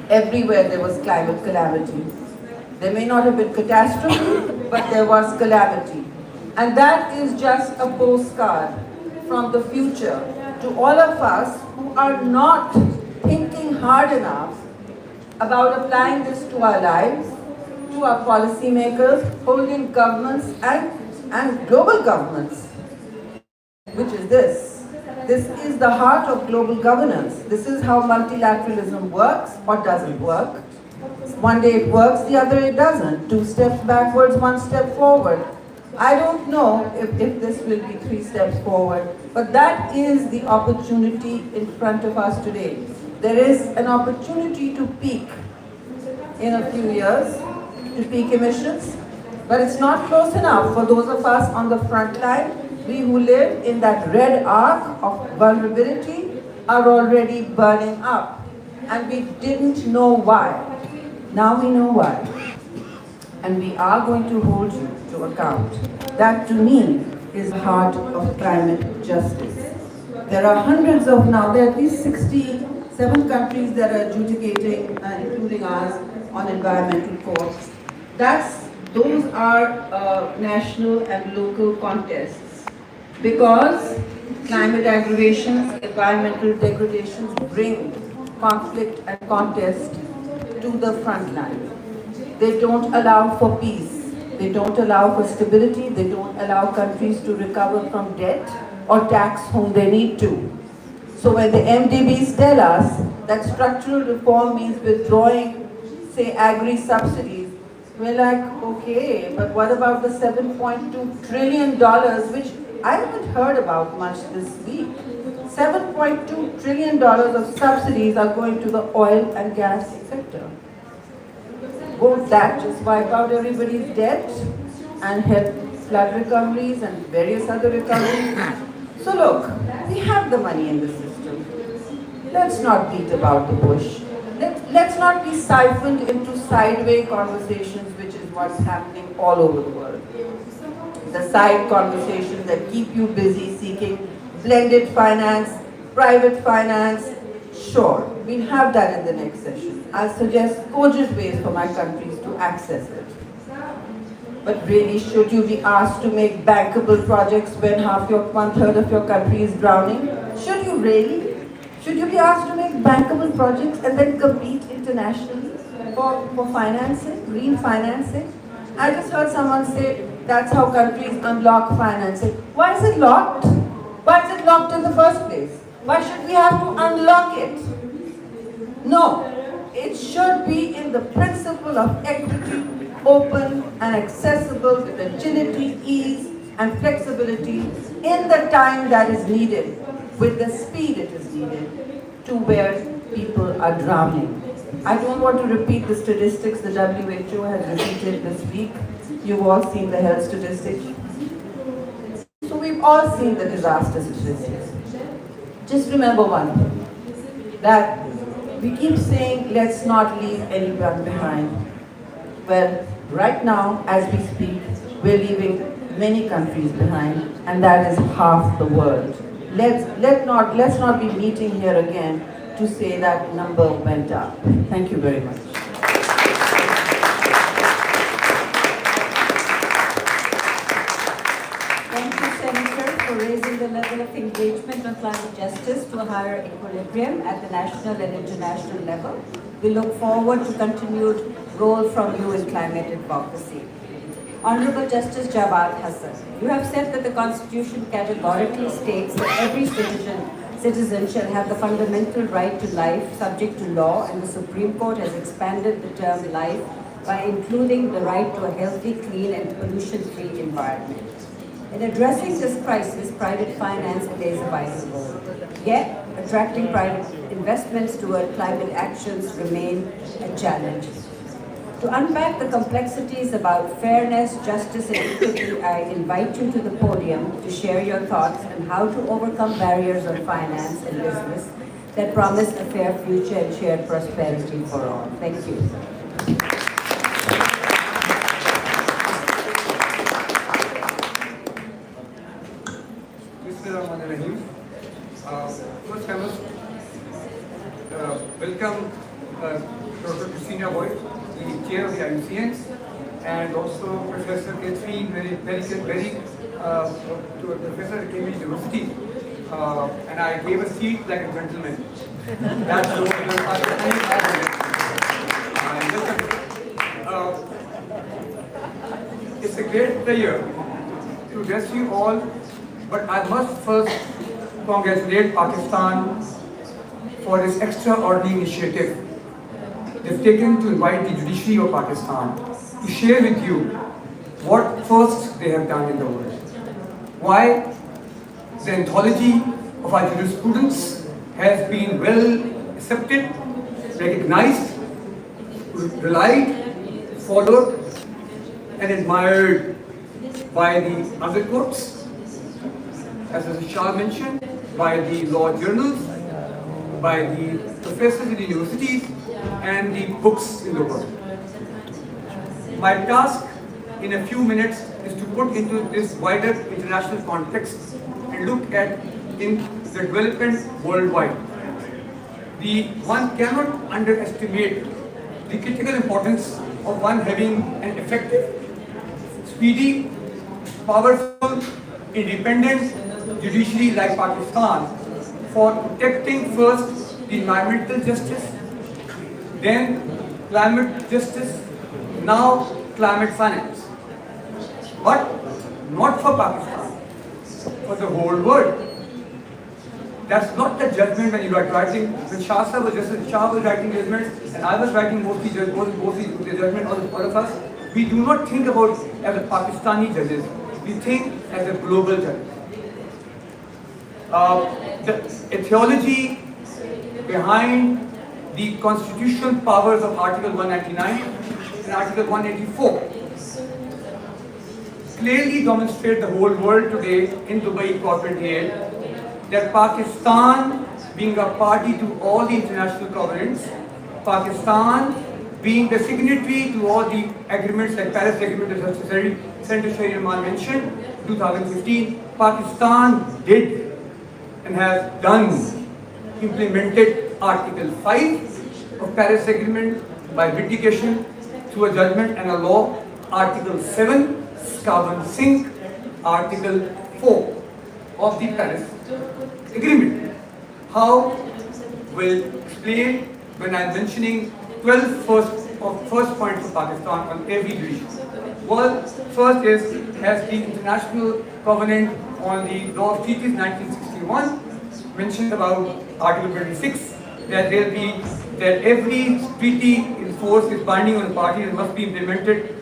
Everywhere there was climate calamity. There may not have been catastrophe, but there was calamity. And that is just a postcard from the future to all of us who are not thinking hard enough about applying this to our lives, to our policymakers, holding governments and global governments, which is this. This is the heart of global governance. This is how multilateralism works or doesn't work. One day it works, the other it doesn't. 2 steps backwards, 1 step forward. I don't know if this will be 3 steps forward, but that is the opportunity in front of us today. There is an opportunity to peak in a few years, to peak emissions, but it's not close enough for those of us on the front line. We who live in that red arc of vulnerability are already burning up, and we didn't know why. Now we know why. And we are going to hold you to account. That to me is the heart of climate justice. There are hundreds of now, there are at least 67 countries that are adjudicating, including ours, on environmental courts. Those are national and local contests, because climate aggravations, environmental degradations bring conflict and contest to the front line. They don't allow for peace, they don't allow for stability, they don't allow countries to recover from debt or tax whom they need to. So when the MDBs tell us that structural reform means withdrawing, say, agri-subsidies, we're like, okay, but what about the $7.2 trillion, which I haven't heard about much this week. $7.2 trillion of subsidies are going to the oil and gas sector. Won't that just wipe out everybody's debt and help flood recoveries and various other recoveries? So look, we have the money in the system. Let's not beat about the bush. Let's not be siphoned into sideway conversations, which is what's happening all over the world. The side conversations that keep you busy seeking blended finance, private finance. Sure, we'll have that in the next session. I'll suggest cogent ways for my countries to access it. But really, should you be asked to make bankable projects when 1/3 of your country is drowning? Should you really? Should you be asked to make bankable projects and then compete internationally for financing, green financing? I just heard someone say that's how countries unlock financing. Why is it locked? Why is it locked in the first place? Why should we have to unlock it? No, it should be in the principle of equity, open and accessible with agility, ease and flexibility in the time that is needed, with the speed it is needed, to where people are drowning. I don't want to repeat the statistics the WHO has repeated this week. You've all seen the health statistics. So we've all seen the disaster statistics. Just remember one thing, that we keep saying let's not leave anyone behind. Well, right now, as we speak, we're leaving many countries behind, and that is half the world. Let's not be meeting here again to say that number went up. Thank you very much. Thank you, Senator, for raising the level of engagement on climate justice to a higher equilibrium at the national and international level. We look forward to continued role from you in climate advocacy. Honorable Justice Jawad Hassan, you have said that the Constitution categorically states that every citizen shall have the fundamental right to life subject to law, and the Supreme Court has expanded the term life by including the right to a healthy, clean and pollution-free environment. In addressing this crisis, private finance plays a vital role. Yet, attracting private investments toward climate actions remain a challenge. To unpack the complexities about fairness, justice and equity, I invite you to the podium to share your thoughts on how to overcome barriers on finance and business that promise a fair future and shared prosperity for all. Thank you. First, I must welcome Dr. Christina Boyd, the chair of the IUCN, and also Professor Catherine Berry to a professor at Cambridge University. And I gave a seat like a gentleman. That's the it's a great pleasure to address you all, but I must first congratulate Pakistan for this extraordinary initiative they've taken to invite the judiciary of Pakistan to share with you what first they have done in the world. Why the anthology of our jurisprudence has been well accepted, recognized, relied, followed and admired by the other courts, as Mr. Shah mentioned, by the law journals, by the professors in the universities, and the books in the world. My task in a few minutes is to put into this wider international context and look at in the development worldwide. One cannot underestimate the critical importance of one having an effective, speedy, powerful, independent judiciary like Pakistan for protecting first the environmental justice, then climate justice, now climate finance. But not for Pakistan, for the whole world. That's not the judgment when you are writing. When Shah was writing judgments, and I was writing mostly the judgment of all of us, we do not think about as a Pakistani judges. We think as a global judge. The theology behind the constitutional powers of Article 199 and Article 184 clearly demonstrate the whole world today in Dubai corporate here that Pakistan, being a party to all the international covenants, Pakistan being the signatory to all the agreements like Paris Agreement that Senator Shahir Rahman mentioned, 2015, Pakistan did and has done implemented Article 5 of Paris Agreement by vindication through a judgment and a law, Article 7, Carbon Sink, Article 4 of the Paris Agreement. How will explain when I am mentioning 12 first points of Pakistan on every division. Well, first has the International Covenant on the Law of Treaties 1961 mentioned about Article 26 that every treaty in force is binding on the party and must be implemented,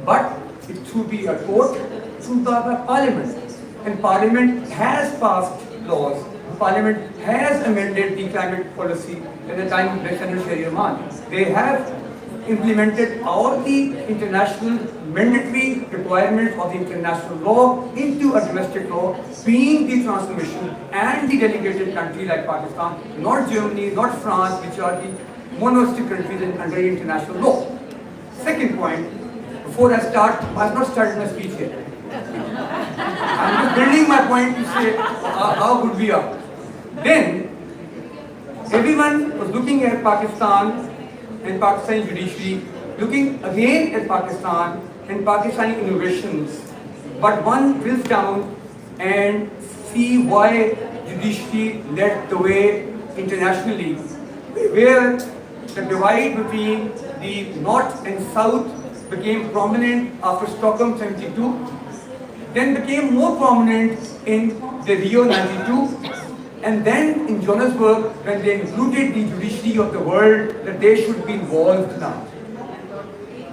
but it should be a court through the Parliament. And Parliament has passed laws. Parliament has amended the climate policy at the time of Senator Shahir Rahman. They have implemented all the international mandatory requirements of the international law into a domestic law, being the transformation and the delegated country like Pakistan, not Germany, not France, which are the monolistic countries under international law. Second point, before I start, I have not started my speech yet. I'm just building my point to say how good we are. Then, everyone was looking at Pakistan and Pakistani judiciary, looking again at Pakistan and Pakistani innovations. But one drills down and see why judiciary led the way internationally, where the divide between the North and South became prominent after Stockholm 72, then became more prominent in the Rio 92, and then in Johannesburg when they included the judiciary of the world that they should be involved now.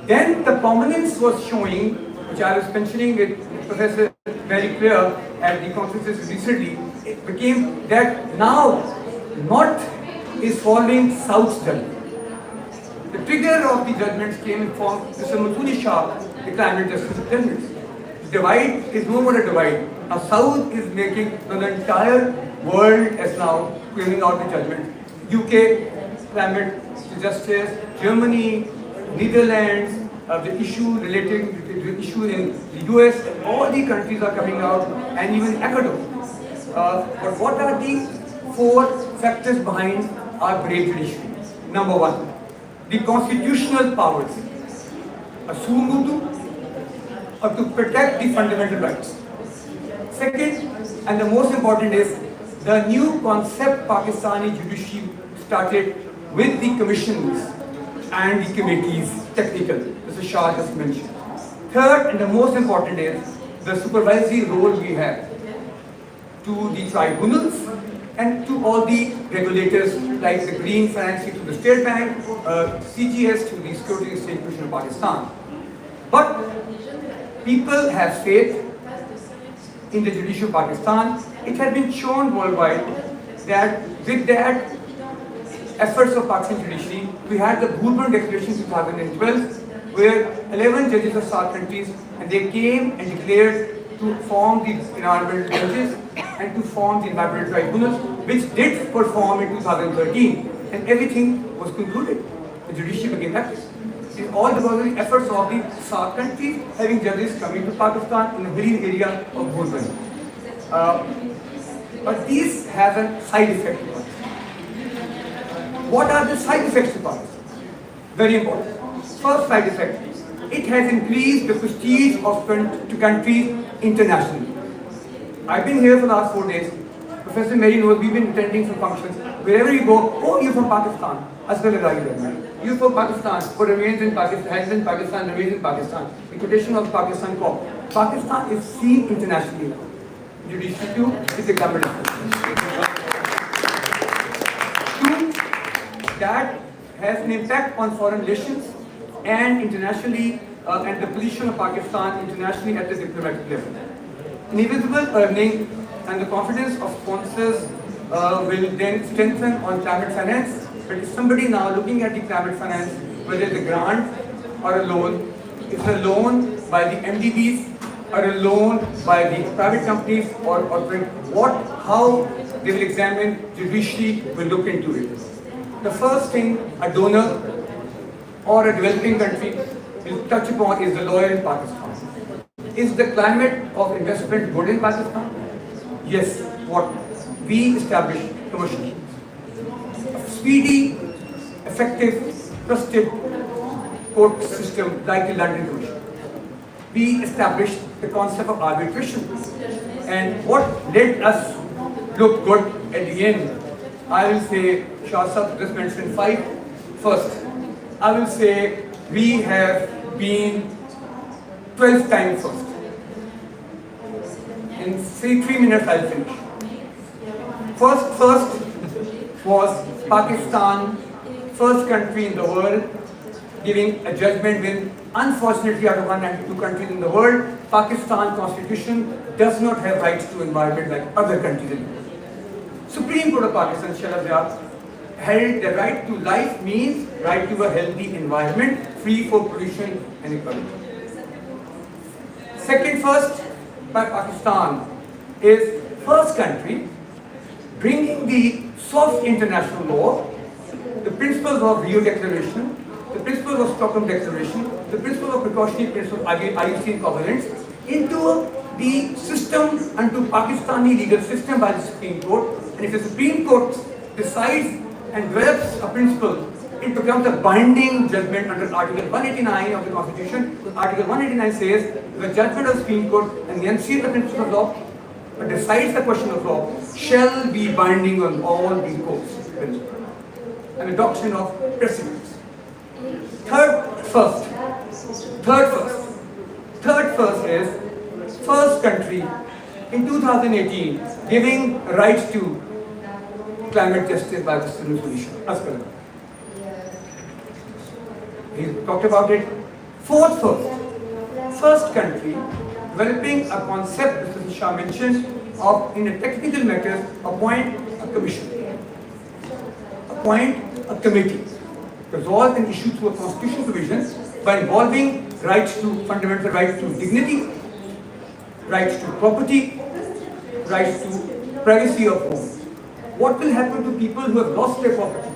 Then the prominence was showing, which I was mentioning with Professor very clear at the conferences recently, it became that now North is following South's judgment. The trigger of the judgments came in form of Mr. Mansuri Shah, the climate justice judgments. The divide is no more a divide. Now South is making the entire world as now carrying out the judgment. UK, climate justice, Germany, Netherlands, the issue relating to the issue in the US, all the countries are coming out, and even Ecuador. But what are the four factors behind our great judiciary? Number one, the constitutional powers, or to protect the fundamental rights. Second, and the most important is, the new concept Pakistani judiciary started with the commissions and the committees, technical, Mr. Shah just mentioned. Third, and the most important is, the supervisory role we have to the tribunals and to all the regulators like the Green Financing to the State Bank, CGS to the Security and Exchange Commission of Pakistan. But people have faith in the judiciary of Pakistan. It has been shown worldwide that with that efforts of Pakistan judiciary, we had the Bhutan Declaration 2012, where 11 judges of SAARC countries, and they came and declared to form the environmental judges and to form the environmental tribunals, which did perform in 2013, and everything was concluded. The judiciary became active. It all because of the efforts of the SAARC countries having judges coming to Pakistan in the very area of Bhutan. But these have a side effect. What are the side effects of Pakistan? Very important. First side effect, it has increased the prestige of countries internationally. I've been here for the last 4 days. Professor Mary knows we've been attending some functions. Wherever you go, oh, you're from Pakistan. You're from Pakistan, who remains in Pakistan, has in Pakistan, remains in Pakistan. The quotation of Pakistan call. Pakistan is seen internationally now. Judiciary too is a government. Two, that has an impact on foreign relations and internationally, and the position of Pakistan internationally at the diplomatic level. Invisible earning and the confidence of sponsors will then strengthen on climate finance. But if somebody now looking at the climate finance, whether it's a grant or a loan, it's a loan by the MDBs or a loan by the private companies or how they will examine, judiciary will look into it. The first thing a donor or a developing country will touch upon is the lawyer in Pakistan. Is the climate of investment good in Pakistan? Yes. What? We establish commercial. Speedy, effective, trusted court system like the London Commission. We established the concept of arbitration. And what led us look good at the end? I will say, Shah Sahib just mentioned 5. First, I will say we have been 12 times first. In 3 minutes I'll finish. First was Pakistan, first country in the world giving a judgment when, unfortunately, out of 192 countries in the world, Pakistan constitution does not have rights to environment like other countries in the world. Supreme Court of Pakistan, Shalabjad, held the right to life means right to a healthy environment, free for pollution and equality. Second first by Pakistan is first country bringing the soft international law, the principles of Rio Declaration, the principles principles of Stockholm Declaration, the principles of precautionary principles of IUCN covenants into the system unto Pakistani legal system by the Supreme Court. And if the Supreme Court decides and develops a principle, it becomes a binding judgment under Article 189 of the Constitution. Article 189 says the judgment of the Supreme Court and the enunciate the principle of law, but decides the question of law, shall be binding on all the courts. And the doctrine of precedence. Third first is first country in 2018 giving right to climate justice by the solution. He talked about it. First country developing a concept, as Mr. Shah mentioned, of in a technical matter appoint a commission, appoint a committee, resolve an issue through a constitutional provision by involving rights to fundamental rights to dignity, rights to property, rights to privacy of home. What will happen to people who have lost their property?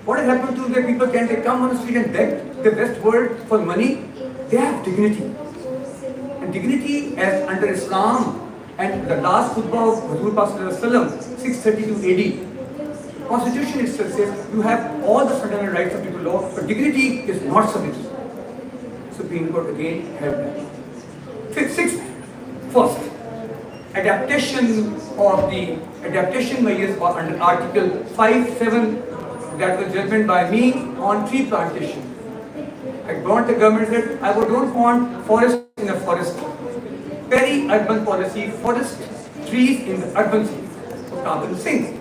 What will happen to their people? Can they come on the street and beg the West world for money? They have dignity. And dignity as under Islam and the last khutbah of Huzur Prophet 632 AD. Constitution itself says you have all the fundamental rights of people law, but dignity is not subject. Supreme Court again held that. First, adaptation measures under Article 5(7), that was judgment by me on tree plantation. I brought the government said I don't want forest in a forest. Peri-urban policy, forest trees in the urban cities. So Carbon Singh.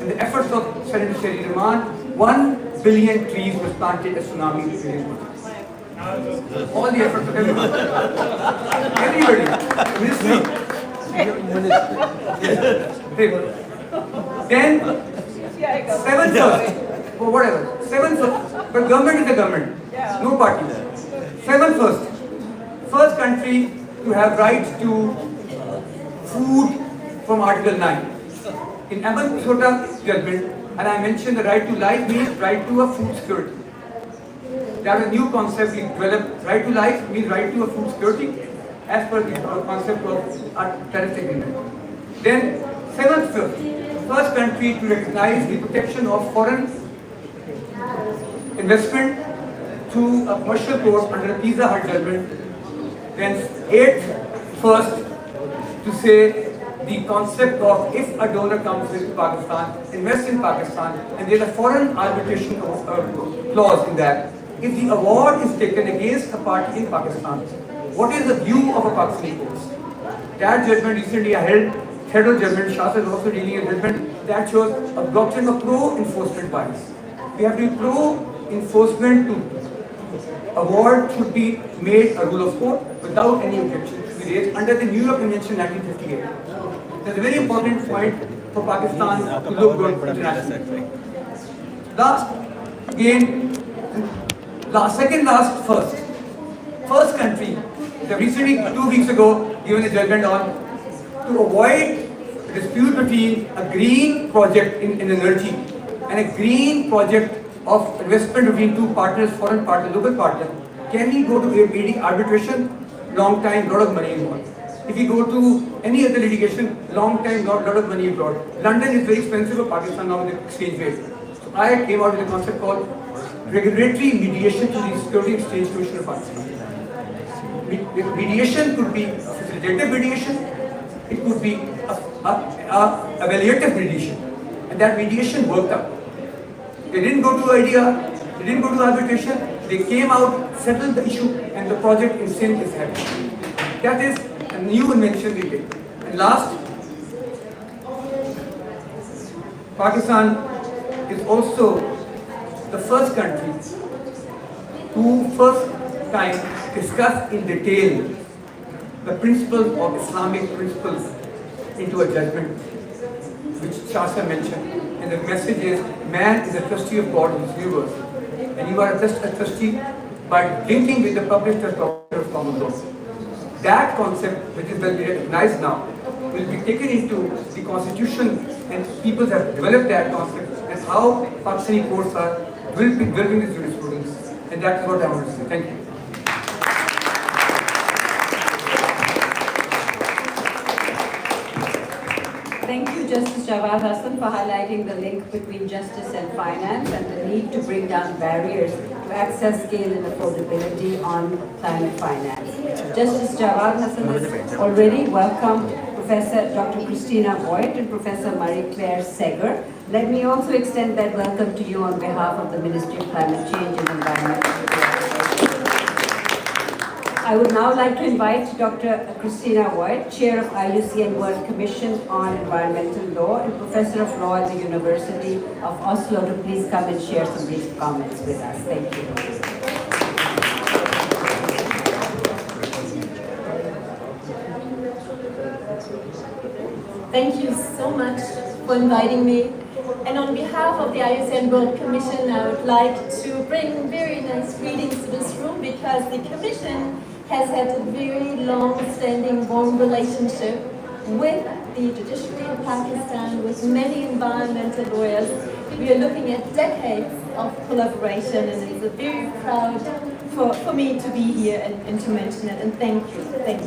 In the efforts of Senator Sherry Rahman, 1 billion trees were planted as tsunami relief. All the efforts of everyone. Everybody. Ministry. Then, 7 first, or whatever, 7 first, but government is the government, no party. 7 first, first country to have right to food from Article 9. In Minnesota judgment, and I mentioned the right to life means right to a food security. That is a new concept we developed. Right to life means right to a food security as per the concept of a terrorist agreement. Then, 7th, first country to recognize the protection of foreign investment through a commercial court under a Pizza Hut judgment. Then 8th, first to say the concept of if a donor comes into Pakistan, invests in Pakistan, and there is a foreign arbitration clause in that. If the award is taken against a party in Pakistan, what is the view of a Pakistani court? That judgment recently I held. Federal judgment, Shah is also dealing in judgment that shows a doctrine of pro-enforcement bias. We have to be pro-enforcement to award should be made a rule of court without any objection to be raised under the New York Convention 1958. That's a very important point for Pakistan to look good internationally. First country, recently 2 weeks ago given a judgment on to avoid a dispute between a green project in energy and a green project of investment between two partners, foreign partner, local partner. Can we go to arbitration? Long time, lot of money involved. If we go to any other litigation, long time, lot of money involved. London is very expensive for Pakistan now with the exchange rate. So I came out with a concept called regulatory mediation to the Security Exchange Commission of Pakistan. Mediation could be a facilitative mediation. It could be a evaluative mediation, and that mediation worked out. They didn't go to IDEA, they didn't go to arbitration, they came out, settled the issue, and the project in sync is happening. That is a new invention we did. And last, Pakistan is also the first country to first time discuss in detail the principles of Islamic principles into a judgment, which Shastra mentioned. And the message is, man is a trustee of God in this universe. And you are just a trustee by linking with the published doctrine of common law. That concept, which is well recognized now, will be taken into the constitution, and people have developed that concept and how Pakistani courts are developing this jurisprudence. And that's what I want to say. Thank you. Thank you, Justice Jawad Hassan, for highlighting the link between justice and finance and the need to bring down barriers to access, scale, and affordability on climate finance. Justice Jawad Hassan has already welcomed Professor Dr. Christina Voigt and Professor Marie-Claire Seger. Let me also extend that welcome to you on behalf of the Ministry of Climate Change and Environmental Affairs. I would now like to invite Dr. Christina Voigt, Chair of IUCN World Commission on Environmental Law and Professor of Law at the University of Oslo, to please come and share some brief comments with us. Thank you. Thank you so much for inviting me. And on behalf of the IUCN World Commission, I would like to bring very nice greetings to this room, because the Commission has had a very long-standing, warm relationship with the judiciary in Pakistan, with many environmental lawyers. We are looking at decades of collaboration, and it's a very proud for me to be here and to mention it, and thank you for that.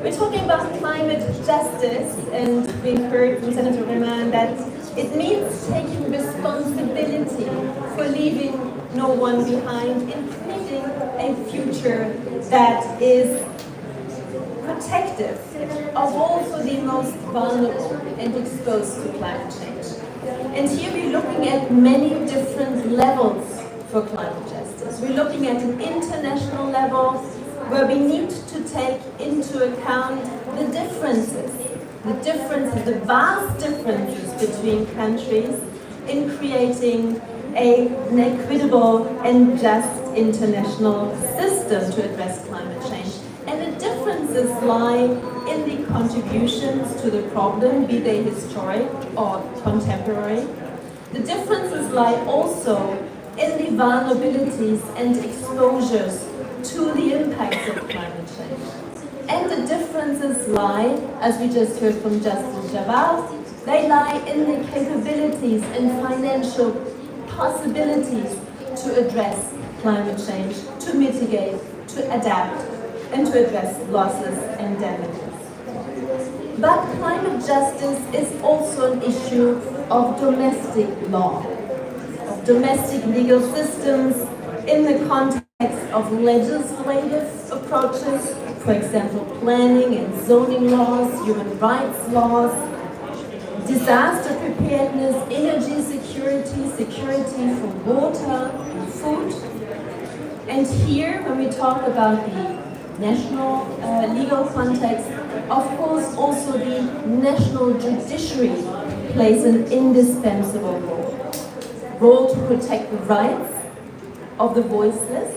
We're talking about climate justice, and we've heard from Senator Rahman that it means taking responsibility for leaving no one behind in creating a future that is protective of also the most vulnerable and exposed to climate change. And here we're looking at many different levels for climate justice. We're looking at an international level where we need to take into account the differences, the vast differences between countries in creating an equitable and just international system to address climate change. And the differences lie in the contributions to the problem, be they historic or contemporary. The differences lie also in the vulnerabilities and exposures to the impacts of climate change. And the differences lie, as we just heard from Justice Jawad, they lie in the capabilities and financial possibilities to address climate change, to mitigate, to adapt, and to address losses and damages. But climate justice is also an issue of domestic law, of domestic legal systems in the context of legislative approaches, for example, planning and zoning laws, human rights laws, disaster preparedness, energy security, security for water and food. And here, when we talk about the national legal context, of course also the national judiciary plays an indispensable role to protect the rights of the voiceless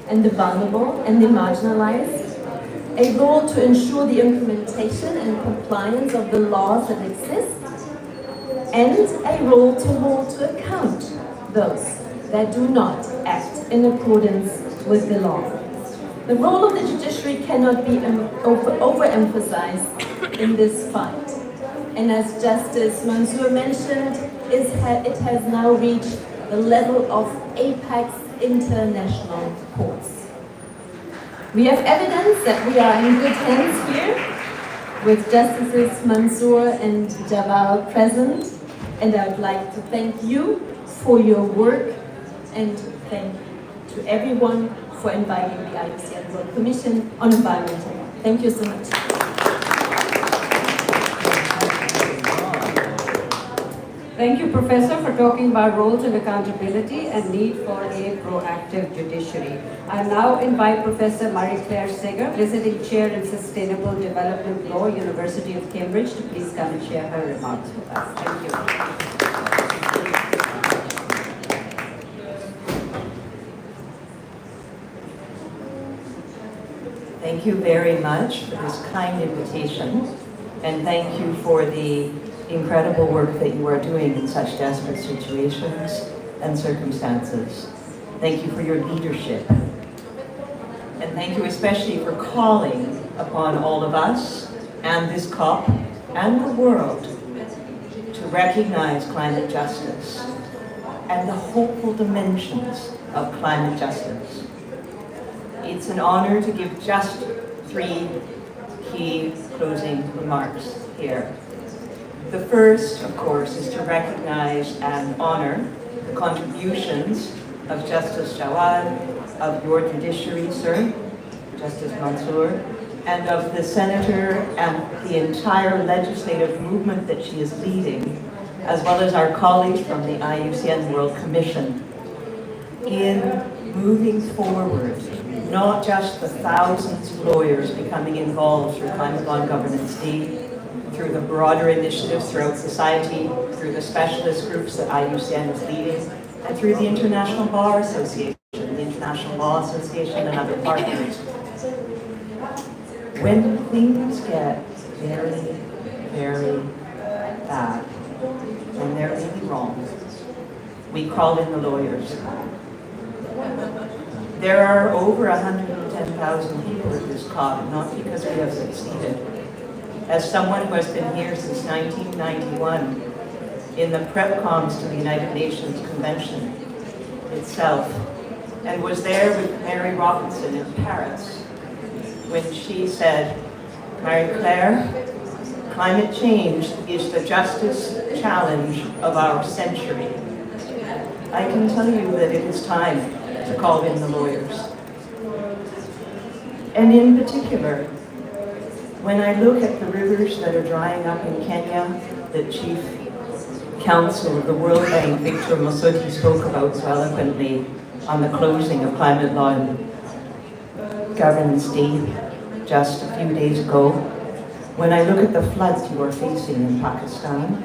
and the vulnerable and the marginalized, a role to ensure the implementation and compliance of the laws that exist, and a role to hold to account those that do not act in accordance with the law. The role of the judiciary cannot be overemphasized in this fight. And as Justice Mansour mentioned, it has now reached the level of apex international courts. We have evidence that we are in good hands here, with Justices Mansour and Jawad present, and I would like to thank you for your work, and thank to everyone for inviting the IUCN World Commission on Environmental Law. Thank you so much. Thank you, Professor, for talking about roles and accountability and need for a proactive judiciary. I now invite Professor Marie-Claire Seger, Visiting Chair in Sustainable Development Law, University of Cambridge, to please come and share her remarks with us. Thank you. Thank you very much for this kind invitation, and thank you for the incredible work that you are doing in such desperate situations and circumstances. Thank you for your leadership. And thank you especially for calling upon all of us and this COP and the world to recognize climate justice and the hopeful dimensions of climate justice. It's an honor to give just 3 key closing remarks here. The first, of course, is to recognize and honor the contributions of Justice Jawad, of your judiciary, sir, Justice Mansour, and of the Senator and the entire legislative movement that she is leading, as well as our colleagues from the IUCN World Commission, in moving forward, not just the thousands of lawyers becoming involved through Climate Law and Governance Day, through the broader initiatives throughout society, through the specialist groups that IUCN is leading, and through the International Bar Association, the International Law Association, and other partners. When things get very, very bad, when they're really wrong, we call in the lawyers. There are over 110,000 people at this COP, not because we have succeeded. As someone who has been here since 1991, in the prep comms to the United Nations Convention itself, and was there with Mary Robinson in Paris, when she said, Marie-Claire, climate change is the justice challenge of our century. I can tell you that it is time to call in the lawyers. And in particular, when I look at the rivers that are drying up in Kenya, that Chief Counsel of the World Bank, Victor MOCC, spoke about so eloquently on the closing of Climate Law and Governance Day just a few days ago, when I look at the floods you are facing in Pakistan,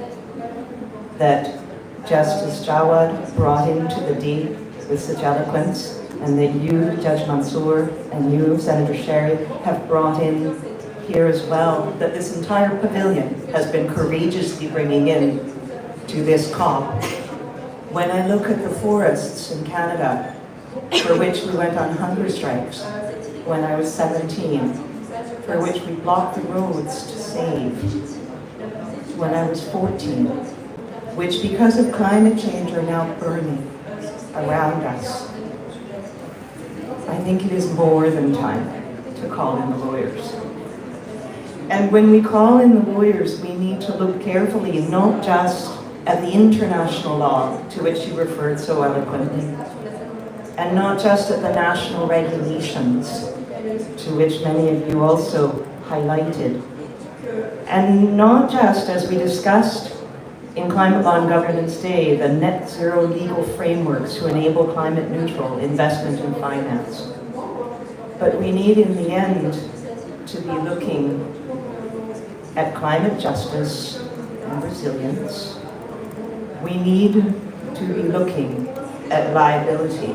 that Justice Jawad brought into the day with such eloquence, and that you, Judge Mansour, and you, Senator Sherry, have brought in here as well, that this entire pavilion has been courageously bringing in to this COP. When I look at the forests in Canada, for which we went on hunger strikes when I was 17, for which we blocked the roads to save when I was 14, which because of climate change are now burning around us. I think it is more than time to call in the lawyers. And when we call in the lawyers, we need to look carefully not just at the international law to which you referred so eloquently, and not just at the national regulations to which many of you also highlighted, and not just, as we discussed in Climate Law and Governance Day, the net zero legal frameworks to enable climate neutral investment and finance. But we need in the end to be looking at climate justice and resilience. We need to be looking at liability,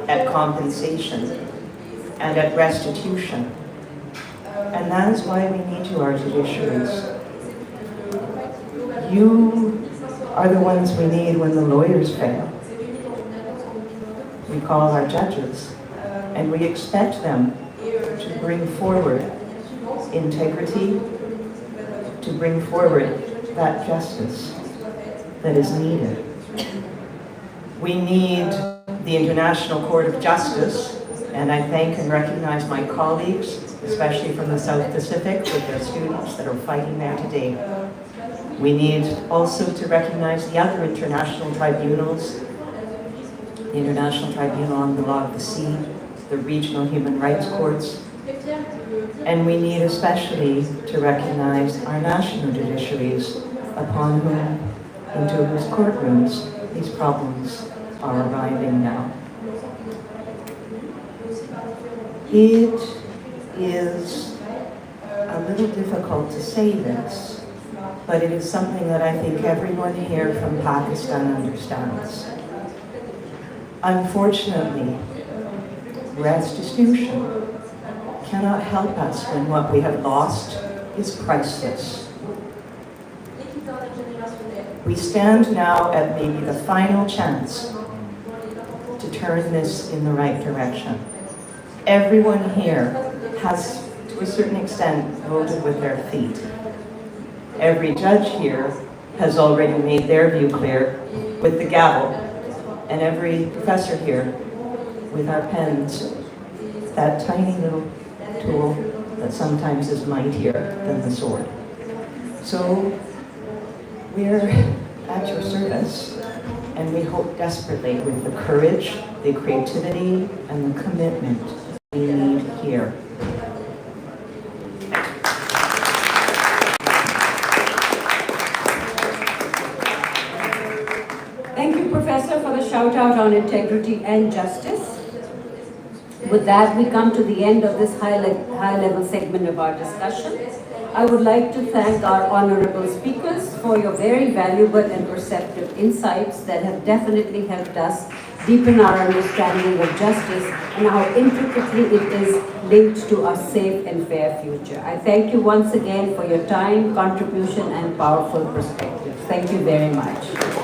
at compensation, and at restitution. And that is why we need you, our judiciaries. You are the ones we need when the lawyers fail. We call our judges, and we expect them to bring forward integrity, to bring forward that justice that is needed. We need the International Court of Justice, and I thank and recognize my colleagues, especially from the South Pacific, with their students that are fighting there today. We need also to recognize the other international tribunals, the International Tribunal on the Law of the Sea, the regional human rights courts, and we need especially to recognize our national judiciaries, upon whom, into whose courtrooms these problems are arriving now. It is a little difficult to say this, but it is something that I think everyone here from Pakistan understands. Unfortunately, restitution cannot help us when what we have lost is priceless. We stand now at maybe the final chance to turn this in the right direction. Everyone here has, to a certain extent, voted with their feet. Every judge here has already made their view clear with the gavel. and every professor here with our pens, that tiny little tool that sometimes is mightier than the sword. So we're at your service, and we hope desperately with the courage, the creativity, and the commitment we need here. Thank you, Professor, for the shout out on integrity and justice. With that, we come to the end of this high-level segment of our discussion. I would like to thank our honorable speakers for your very valuable and perceptive insights that have definitely helped us deepen our understanding of justice and how intricately it is linked to a safe and fair future. I thank you once again for your time, contribution, and powerful perspective. Thank you very much.